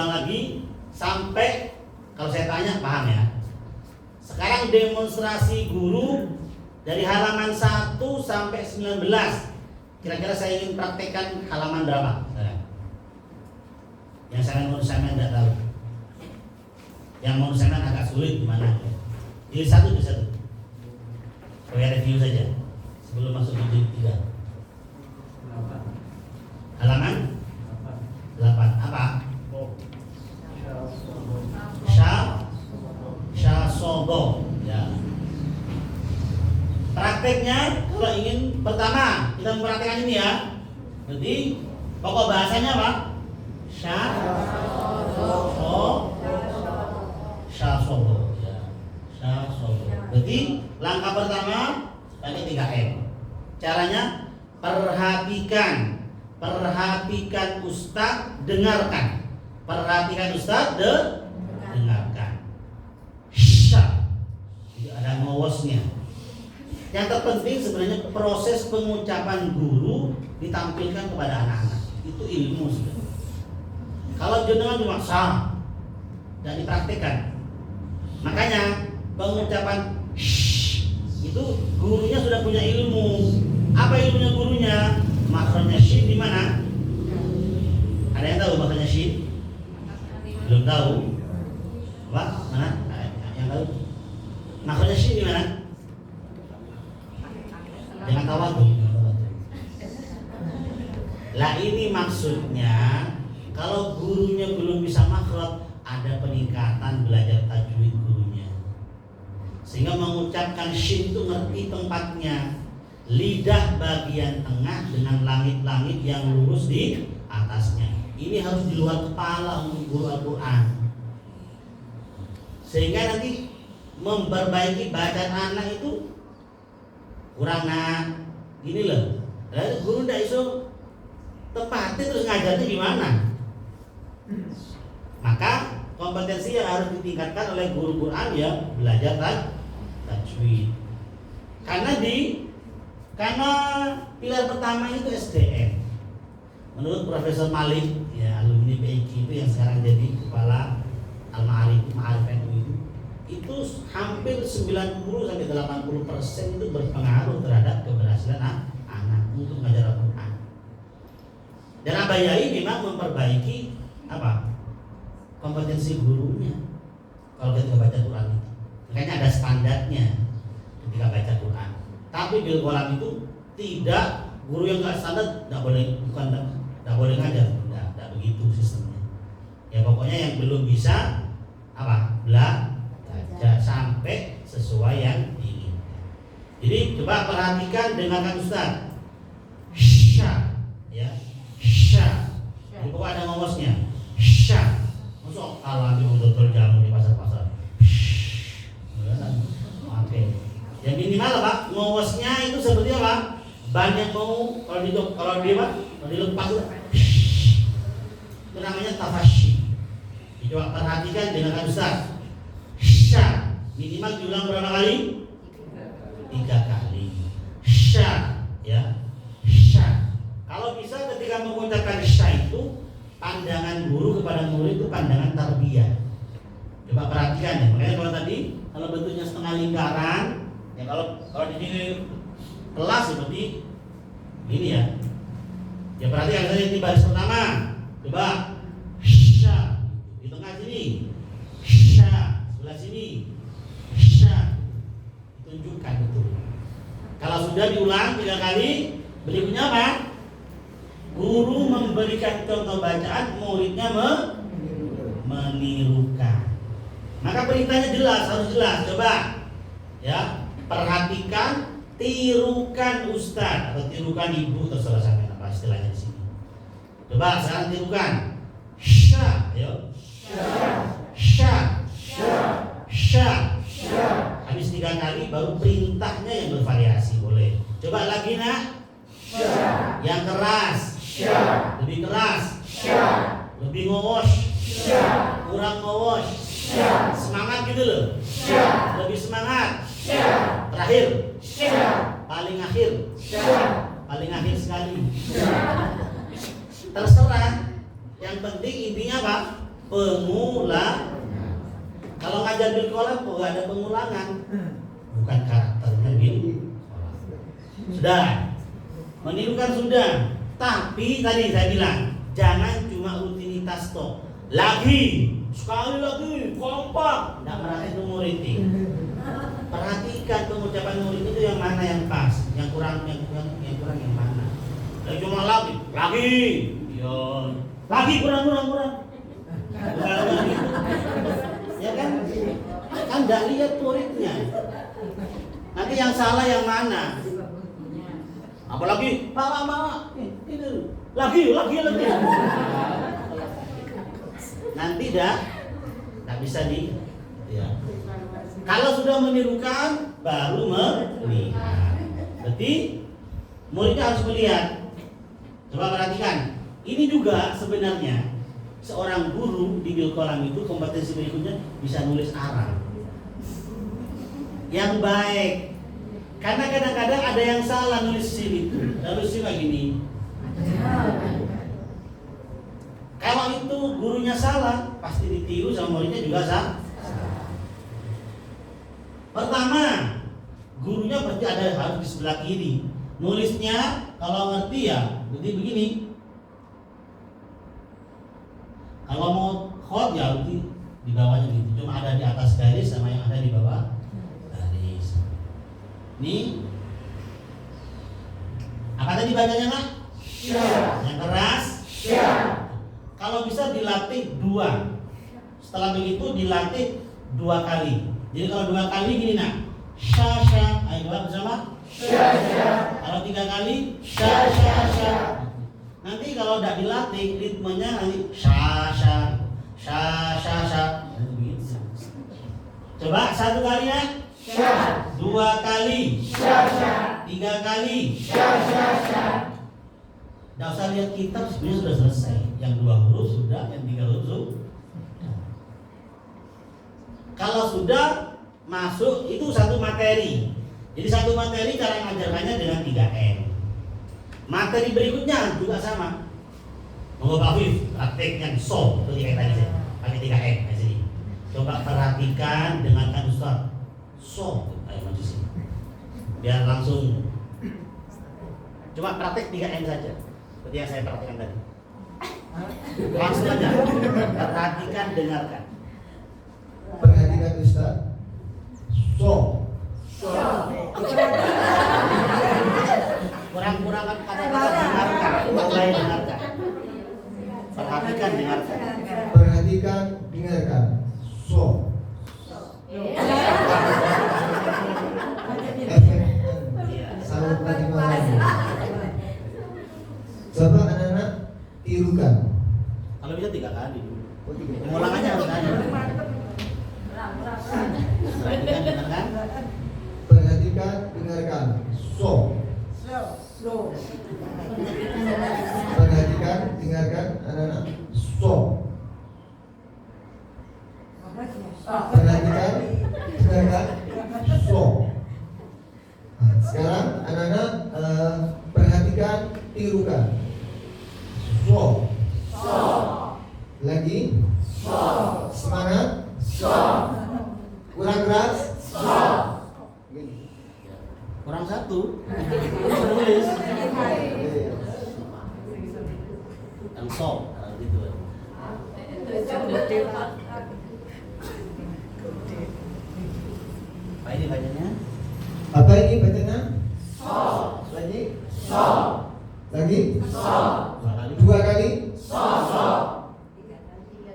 lagi sampai kalau saya tanya paham ya. Sekarang demonstrasi guru dari halaman 1 sampai 19. Kira-kira saya ingin praktekkan halaman berapa? Yang saya menurut saya tidak tahu. Yang menurut saya agak sulit gimana? Jadi satu. Saya review saja sebelum masuk ke jilid 3. Halaman 8. Apa? Syasobo ya. prakteknya kalau ingin pertama kita mempraktekkan ini ya. Jadi pokok bahasanya apa? Syasobo. Ya. Syasobo. Berarti langkah pertama pakai 3M. Caranya perhatikan Ustadz, dengarkan. Perhatikan Ustadz, dengarkan. Sya. Tidak ada ngowosnya. Yang terpenting sebenarnya proses pengucapan guru ditampilkan kepada anak-anak. Itu ilmu sebenarnya. Kalau jenengan cuma sah dan dipraktikkan, makanya pengucapan itu gurunya sudah punya ilmu. Apa ilmunya gurunya? Makhrajnya shin di mana? Ada yang tahu makhrajnya shin? Belum tahu? Apa? Mana? Yang tahu? Makhrajnya shin di mana? Jangan tahu aku. Lah ini maksudnya kalau gurunya belum bisa makhraj, ada peningkatan belajar tajwid gurunya. Sehingga mengucapkan shin itu ngerti tempatnya. Lidah bagian tengah dengan langit-langit yang lurus di atasnya. Ini harus di luar kepala untuk guru Al-Quran. Sehingga nanti memperbaiki bacaan anak itu kurang gini loh. Lalu guru tidak iso tepatin terus ngajarnya gimana? Maka kompetensi yang harus ditingkatkan oleh guru Quran ya belajar tajwid. Karena pilar pertama itu SDM. Menurut Profesor Malik, ya alumni PIQ itu yang sekarang jadi kepala Al-Ma'arif itu hampir 90 sampai 80% itu berpengaruh terhadap keberhasilan anak untuk mengajar Al-Quran. Dan Abah Yai memang memperbaiki kompetensi gurunya kalau ketika baca Quran itu. Makanya ada standarnya ketika baca Quran. Tapi bil kolam itu tidak, guru yang nggak standar nggak boleh ngajar, nggak begitu sistemnya. Ya pokoknya yang belum bisa belajar sampai sesuai yang diinginkan. Jadi coba perhatikan, dengarkan Ustaz. Sya, ya sya. Jadi pokoknya ada ngomosnya. Sya. Masuk kalau ambil betul jamu di pasar-pasar. Oke. Yang minimal Pak, ngowosnya itu seperti apa? Banyak mau kalau dilepas itu namanya tafashi. Coba perhatikan dengan Ustaz. Sya, minimal diulang berapa kali? 3 kali. Sya, ya. Sya. Kalau bisa ketika mengucapkan sya itu pandangan guru kepada murid itu pandangan tarbiyah. Coba perhatikan ya. Makanya kalau tadi kalau bentuknya setengah lingkaran, ya kalau di sini kelas seperti ini ya. Ya perhatikan saja ini baris pertama. Coba sya di tengah sini. Sya sebelah sini. Sya tunjukkan betul. Kalau sudah diulang 3 kali, berikutnya apa? Guru memberikan contoh bacaan, muridnya menirukan. Maka perintahnya jelas, harus jelas. Coba ya, perhatikan, tirukan Ustaz atau tirukan ibu, terserah sampai apa istilahnya di sini. Coba sekarang tirukan. Sya, ayo. Sya. Habis 3 kali baru perintahnya yang bervariasi, boleh. Coba lagi nak. Yang keras. Lebih keras. Lebih ngowos. Kurang ngowos. Semangat gitu loh. Lebih semangat. Terakhir. Paling akhir. Paling akhir sekali. Terserah. Yang penting intinya apa? Pengulang. Kalau ngajar bil kolam kok gak ada pengulangan. Bukan karakternya bil. Sudah. Menirukan sudah. Tapi tadi saya bilang jangan cuma rutinitas toh. Lagi, sekali lagi, kompak. Tidak merhatiin murid ini. Perhatikan pengucapan murid itu yang mana yang pas, yang kurang yang mana. Lagi cuma lagi, lagi kurang. Ya kan tidak lihat muridnya. Nanti yang salah yang mana? Apalagi Pak, ini lagi. Nanti nggak bisa ya. Kalau sudah menirukan baru melihat. Berarti muridnya harus melihat. Coba perhatikan. Ini juga sebenarnya seorang guru di Bilkolam itu kompetensi berikutnya bisa nulis Arab yang baik. Karena kadang-kadang ada yang salah nulis SIM itu. Nulis SIM kayak gini. Kalau itu gurunya salah, pasti ditiru sama muridnya juga salah. Pertama, gurunya pasti harus di sebelah kiri. Nulisnya kalau ngerti ya, berarti begini. Kalau mau khot ya berarti di bawahnya gitu. Cuma ada di atas garis sama yang ada di bawah garis. Nih, apa tadi bacanya nggak? Yang keras. Kalau bisa dilatih 2. Setelah begitu dilatih 2 kali. Jadi kalau 2 kali gini nak, sya. Ayo coba bersama. Sya. Kalau 3 kali, sya. Nanti kalau tidak dilatih ritmenya nanti sya. Coba 1 kali ya. Sya. 2 kali. Sya. 3 kali. Sya. Tidak usah lihat kitab, sebenarnya sudah selesai. Yang 2 huruf sudah, yang 3 huruf sudah. Kalau sudah masuk itu satu materi. Jadi satu materi cara mengajarkannya dengan 3M. Materi berikutnya juga sama. Monggo Pak Afif, praktek yang so seperti kayak tadi saya pakai 3M di sini. Coba perhatikan, dengarkan Ustaz. So, ayo maju sini. Biar langsung. Coba praktek 3M saja. Seperti yang saya perhatikan tadi. Langsung aja. Perhatikan, dengarkan. Perhatikan Ustaz. So. Kurang-kurangan kata-kata dengarkan. Mulai dengarkan. Perhatikan, dengarkan. Perhatikan, dengarkan. So. Salut tadi malam. Coba anak-anak tirukan. Kalau bisa 3 kali dulu. Oh, 3. Pengulangannya harus ada. Perhatikan, dengarkan. Perhatikan, dengarkan. So. Perhatikan, dengarkan anak-anak. So. Perhatikan, dengarkan. So. Nah, sekarang anak-anak perhatikan, tirukan. So. Lagi. Semangat. Kurang keras. Gini. Kurang 1. Tulis. Yang so, gitu. Apa ini bacanya? Apa ini bacanya? Lagi. Lagi. 2 kali.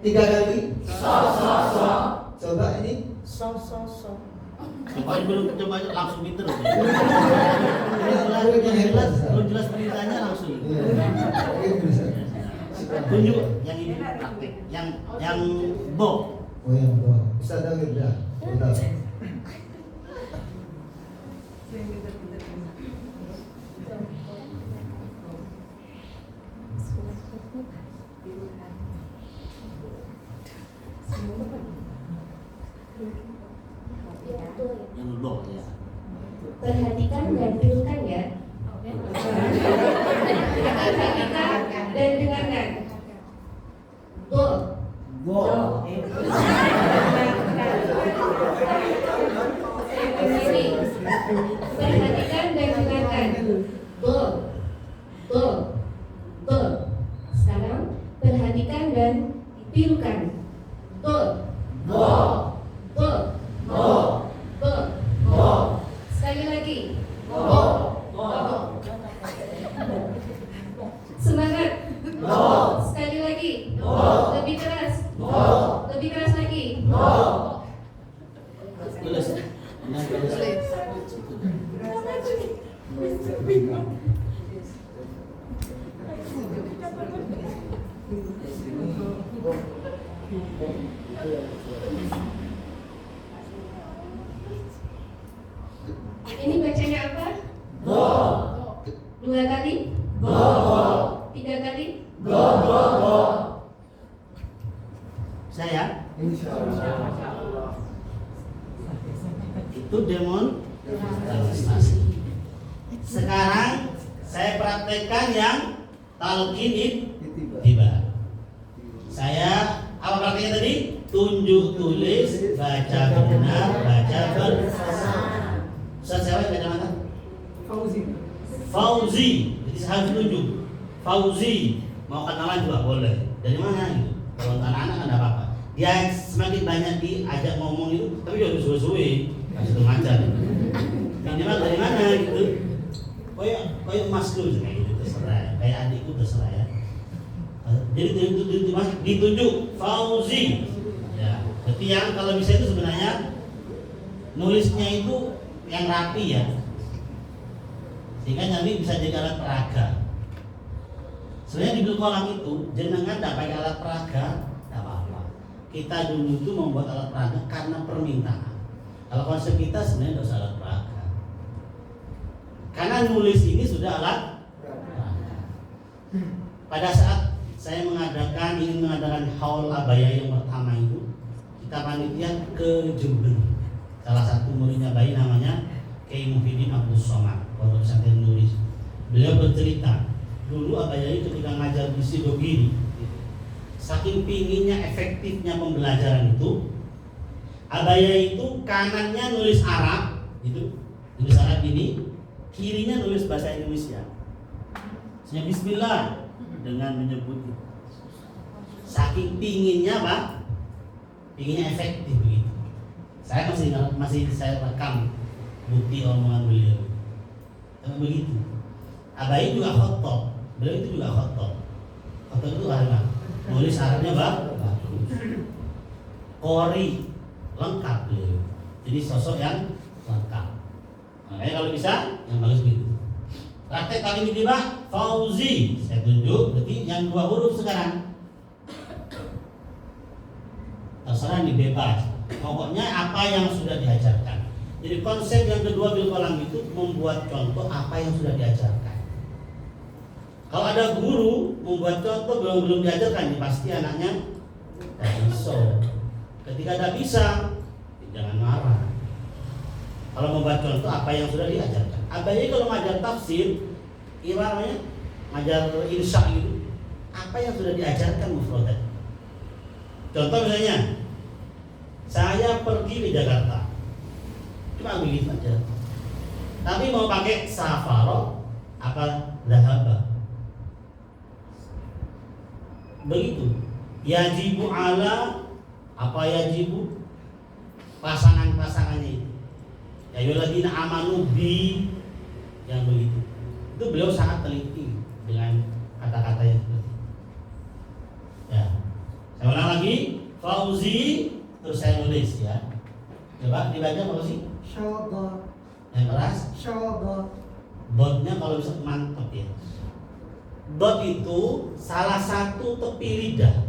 3 kali. Coba ini. Coba langsung pinter. Belum jelas beritanya langsung. Tunjuk yang ini praktek. Yang bo. Oh yang bo. Bisa tahu ya? Udah. Yang bo ya. Perhatikan dan tirukan ya. Perhatikan dan dengarkan. Go. Sini. Perhatikan dan dengarkan. Go. Sekarang perhatikan dan tirukan. Go. Sekali lagi. Semangat. Sekali lagi. Lebih keras. Lebih keras lagi. Tulis. Ini bacanya apa? Go. 2 kali? Go. 3 kali? Go. Go. Saya Insya Allah. itu demonstrasi. Sekarang saya praktekkan yang talqin tiba. Saya apa prakteknya tadi? Tunjuk tulis, baca benar, baca bersama. Ustaz siapa yang kacamata? Fauzi. Jadi saya harus tunjuk. Fauzi. Mau kenalan juga boleh. Dari mana gitu? Kalau untuk anak-anak kan tidak apa-apa. Dia semakin banyak diajak ngomong itu, tapi jangan suwe-suwe. Kasih tuh ngajar. Minimal dari mana gitu? Kayak mas lu kayak gitu terserah. Kayak adikku terserah ya. Jadi ditunjuk Fauzi. Ya, tapi yang kalau bisa itu sebenarnya nulisnya itu yang rapi ya, sehingga nanti bisa jadi alat peraga. Sebenarnya di kolam itu jenengan tidak pakai alat peraga, tidak apa-apa. Kita dulu itu membuat alat peraga karena permintaan. Kalau konsep kita sebenarnya tidak usah alat peraga, karena nulis ini sudah alat peraga. Pada saat saya ingin mengadakan haul abaya yang pertama itu, kita panitia ke Jember. Salah satu muridnya bayi namanya Kiai Muhyiddin Abdul Somad, pondok pesantren Nuris. Beliau bercerita, dulu abaya itu ketika ngajar di Sidogiri, saking pinginnya efektifnya pembelajaran itu, abaya itu kanannya nulis Arab, itu nulis Arab ini, kirinya nulis bahasa Indonesia. Saya Bismillah dengan menyebut itu. Saking pinginnya Pak, pinginnya efektif begitu. Saya masih saya rekam bukti omongan beliau. Karena begitu. Abai juga khotob, beliau itu juga khotob. Khotob itu apa? Nulis Arabnya bagus. Qori lengkap beliau. Jadi sosok yang lengkap. Makanya kalau bisa yang bagus begitu. Praktek kali ini Pak, Fauzi. Saya tunjuk, berarti yang 2 huruf sekarang. Terserah nih bebas. Pokoknya apa yang sudah diajarkan. Jadi konsep yang kedua bil kolam itu membuat contoh apa yang sudah diajarkan. Kalau ada guru membuat contoh belum diajarkan, ya pasti anaknya tidak bisa. Ketika tidak bisa, jangan marah. Kalau membuat contoh apa yang sudah diajarkan. Abahnya kalau ngajar tafsir, namanya ngajar insya gitu, apa yang sudah diajarkan mufradat. Contoh misalnya, saya pergi ke Jakarta, cuma begitu aja. Tapi mau pakai safaro apa zahaba, begitu. Yajibu ala apa yajibu, pasangan-pasangannya itu. Ya yuladina amanu bi, yang begitu. Itu beliau sangat teliti dengan kata-kata yang seperti itu. Ya, saya ulang lagi, Fauzi, terus saya nulis ya. Coba dibaca Fauzi. Syabot. Yang keras. Syabot. Dotnya kalau bisa mantap ya. Dot itu salah satu tepi lidah.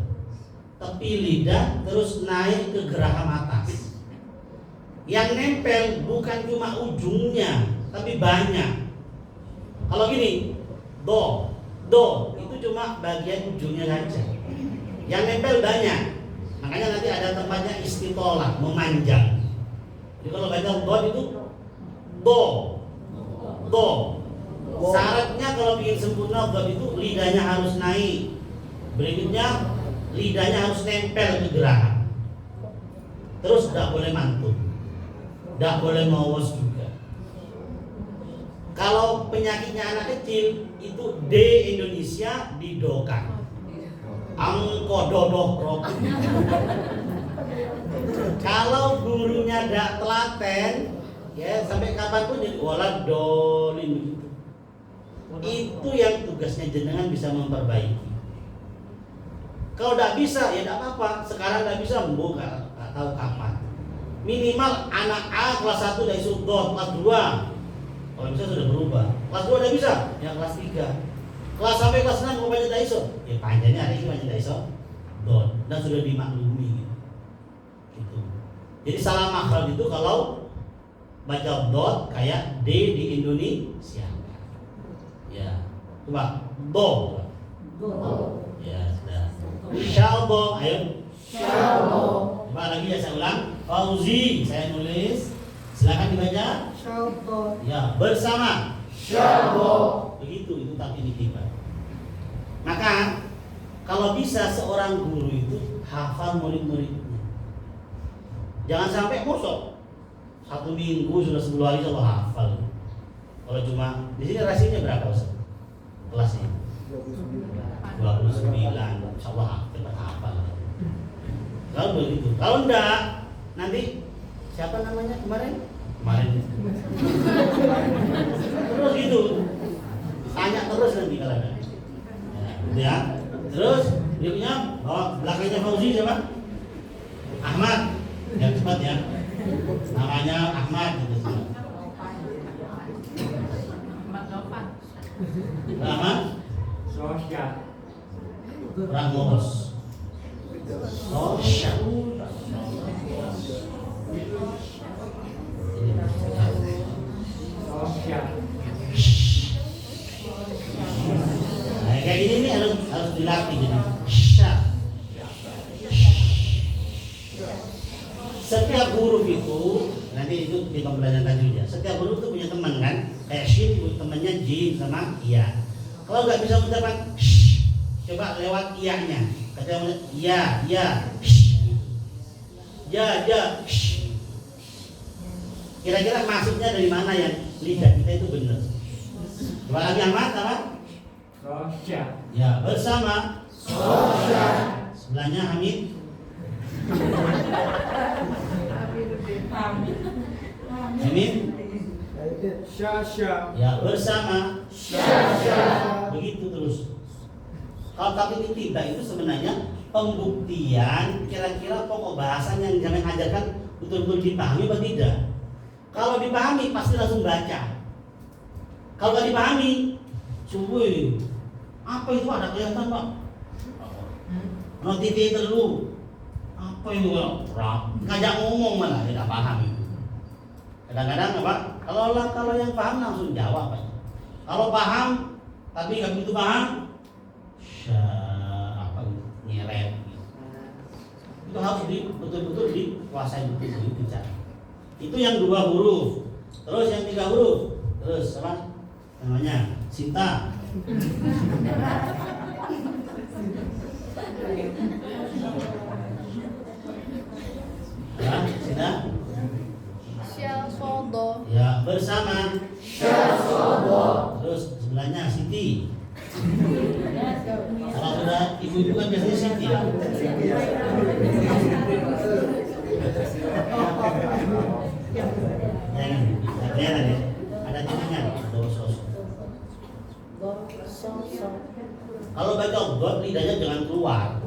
Tepi lidah terus naik ke geraham atas. Yang nempel bukan cuma ujungnya, tapi banyak. Kalau gini, do itu cuma bagian ujungnya saja. Yang nempel banyak. Makanya nanti ada tempatnya istitolah, memanjang. Jadi kalau baca do itu do. Syaratnya kalau ingin sempurna do itu lidahnya harus naik. Berikutnya lidahnya harus nempel ke geraham. Terus tidak boleh mantul. Tidak boleh mawos juga. Kalau penyakitnya anak kecil itu D Indonesia didokan. Angko dodoh rok. Kalau gurunya tidak telaten, ya sampai kapanpun jadi walad dolin begitu. Itu yang tugasnya jenengan bisa memperbaiki. Kalau tidak bisa ya tidak apa-apa. Sekarang tidak bisa, nggak tahu kapan. Minimal anak A kelas 1 udah iso dot, kelas 2 kalau bisa sudah berubah. Kelas 2 udah bisa, ya kelas 3. Kelas sampai kelas 6 mau baca iso, ya panjangnya hari ini baca iso dot dan sudah dimaklumi gitu. Jadi salah makhraj itu kalau baca dot kayak D di Indonesia. Ya, coba do. Do. Ya, sudah. Syalbo, ayo. Syalbo. Coba lagi ya, saya ulang. Fauzi, saya nulis. Silakan dibaca. Syalbo. Ya, bersama. Syalbo. Begitu, itu takdimitiva. Maka kalau bisa seorang guru itu hafal murid-muridnya. Jangan sampai mosok 1 minggu sudah 10 hari selalu hafal. Kalau cuma di sini rasanya berapa Ustaz? Kelasnya 29. Insyaallah cepat hafal. Kalau begitu, kalau enggak nanti siapa namanya kemarin? Terus gitu. Tanya terus nanti kalau ada. Ya. Terus berikutnya bawa belakangnya Fauzi siapa? Ahmad. Yang cepat ya. Namanya Ahmad gitu. Ahmad Sosial. Ramos. Sosial. Sosial. Nah, kayak gini nih harus dilatih jadi syah. Setiap huruf itu nanti itu di pembelajaran tajwidnya. Setiap huruf itu punya teman kan? Kayak shin temannya jim sama iya. Kalau nggak bisa mengucapkan coba lewat iya-nya. Kata iya, iya. Ya. Kira-kira maksudnya dari mana yang lidah kita itu benar? Coba lagi Ahmad apa? Sosial. Ya, bersama. Sosial. Sebelahnya Hamid. Hamid. Sosial. Ya, bersama. Sosial. Begitu terus. Kalau takdimitiva itu sebenarnya pembuktian kira-kira pokok bahasan yang kami ajarkan betul-betul dipahami atau tidak. Kalau dipahami pasti langsung baca. Kalau nggak dipahami, subuh apa itu ada kelihatan Pak? Notifi dulu. Apa itu ngajak ngomong malah tidak paham itu. Kadang-kadang apa? Kalau yang paham langsung jawab Pak. Kalau paham tapi nggak begitu paham, nyeret gitu. Itu harus betul-betul dikuasai betul cara. Itu yang 2 huruf. Terus yang 3 huruf. Terus apa namanya? Sinta. Ya, Sinta. Syalsodo. Ya, bersama. Syalsodo. Terus sebelahnya Siti. Kalau sudah ibu-ibu kan biasanya Siti ya. Ya ini, kelihatan ya. Ada titiknya, dosos. Kalau baca dot lidahnya jangan keluar.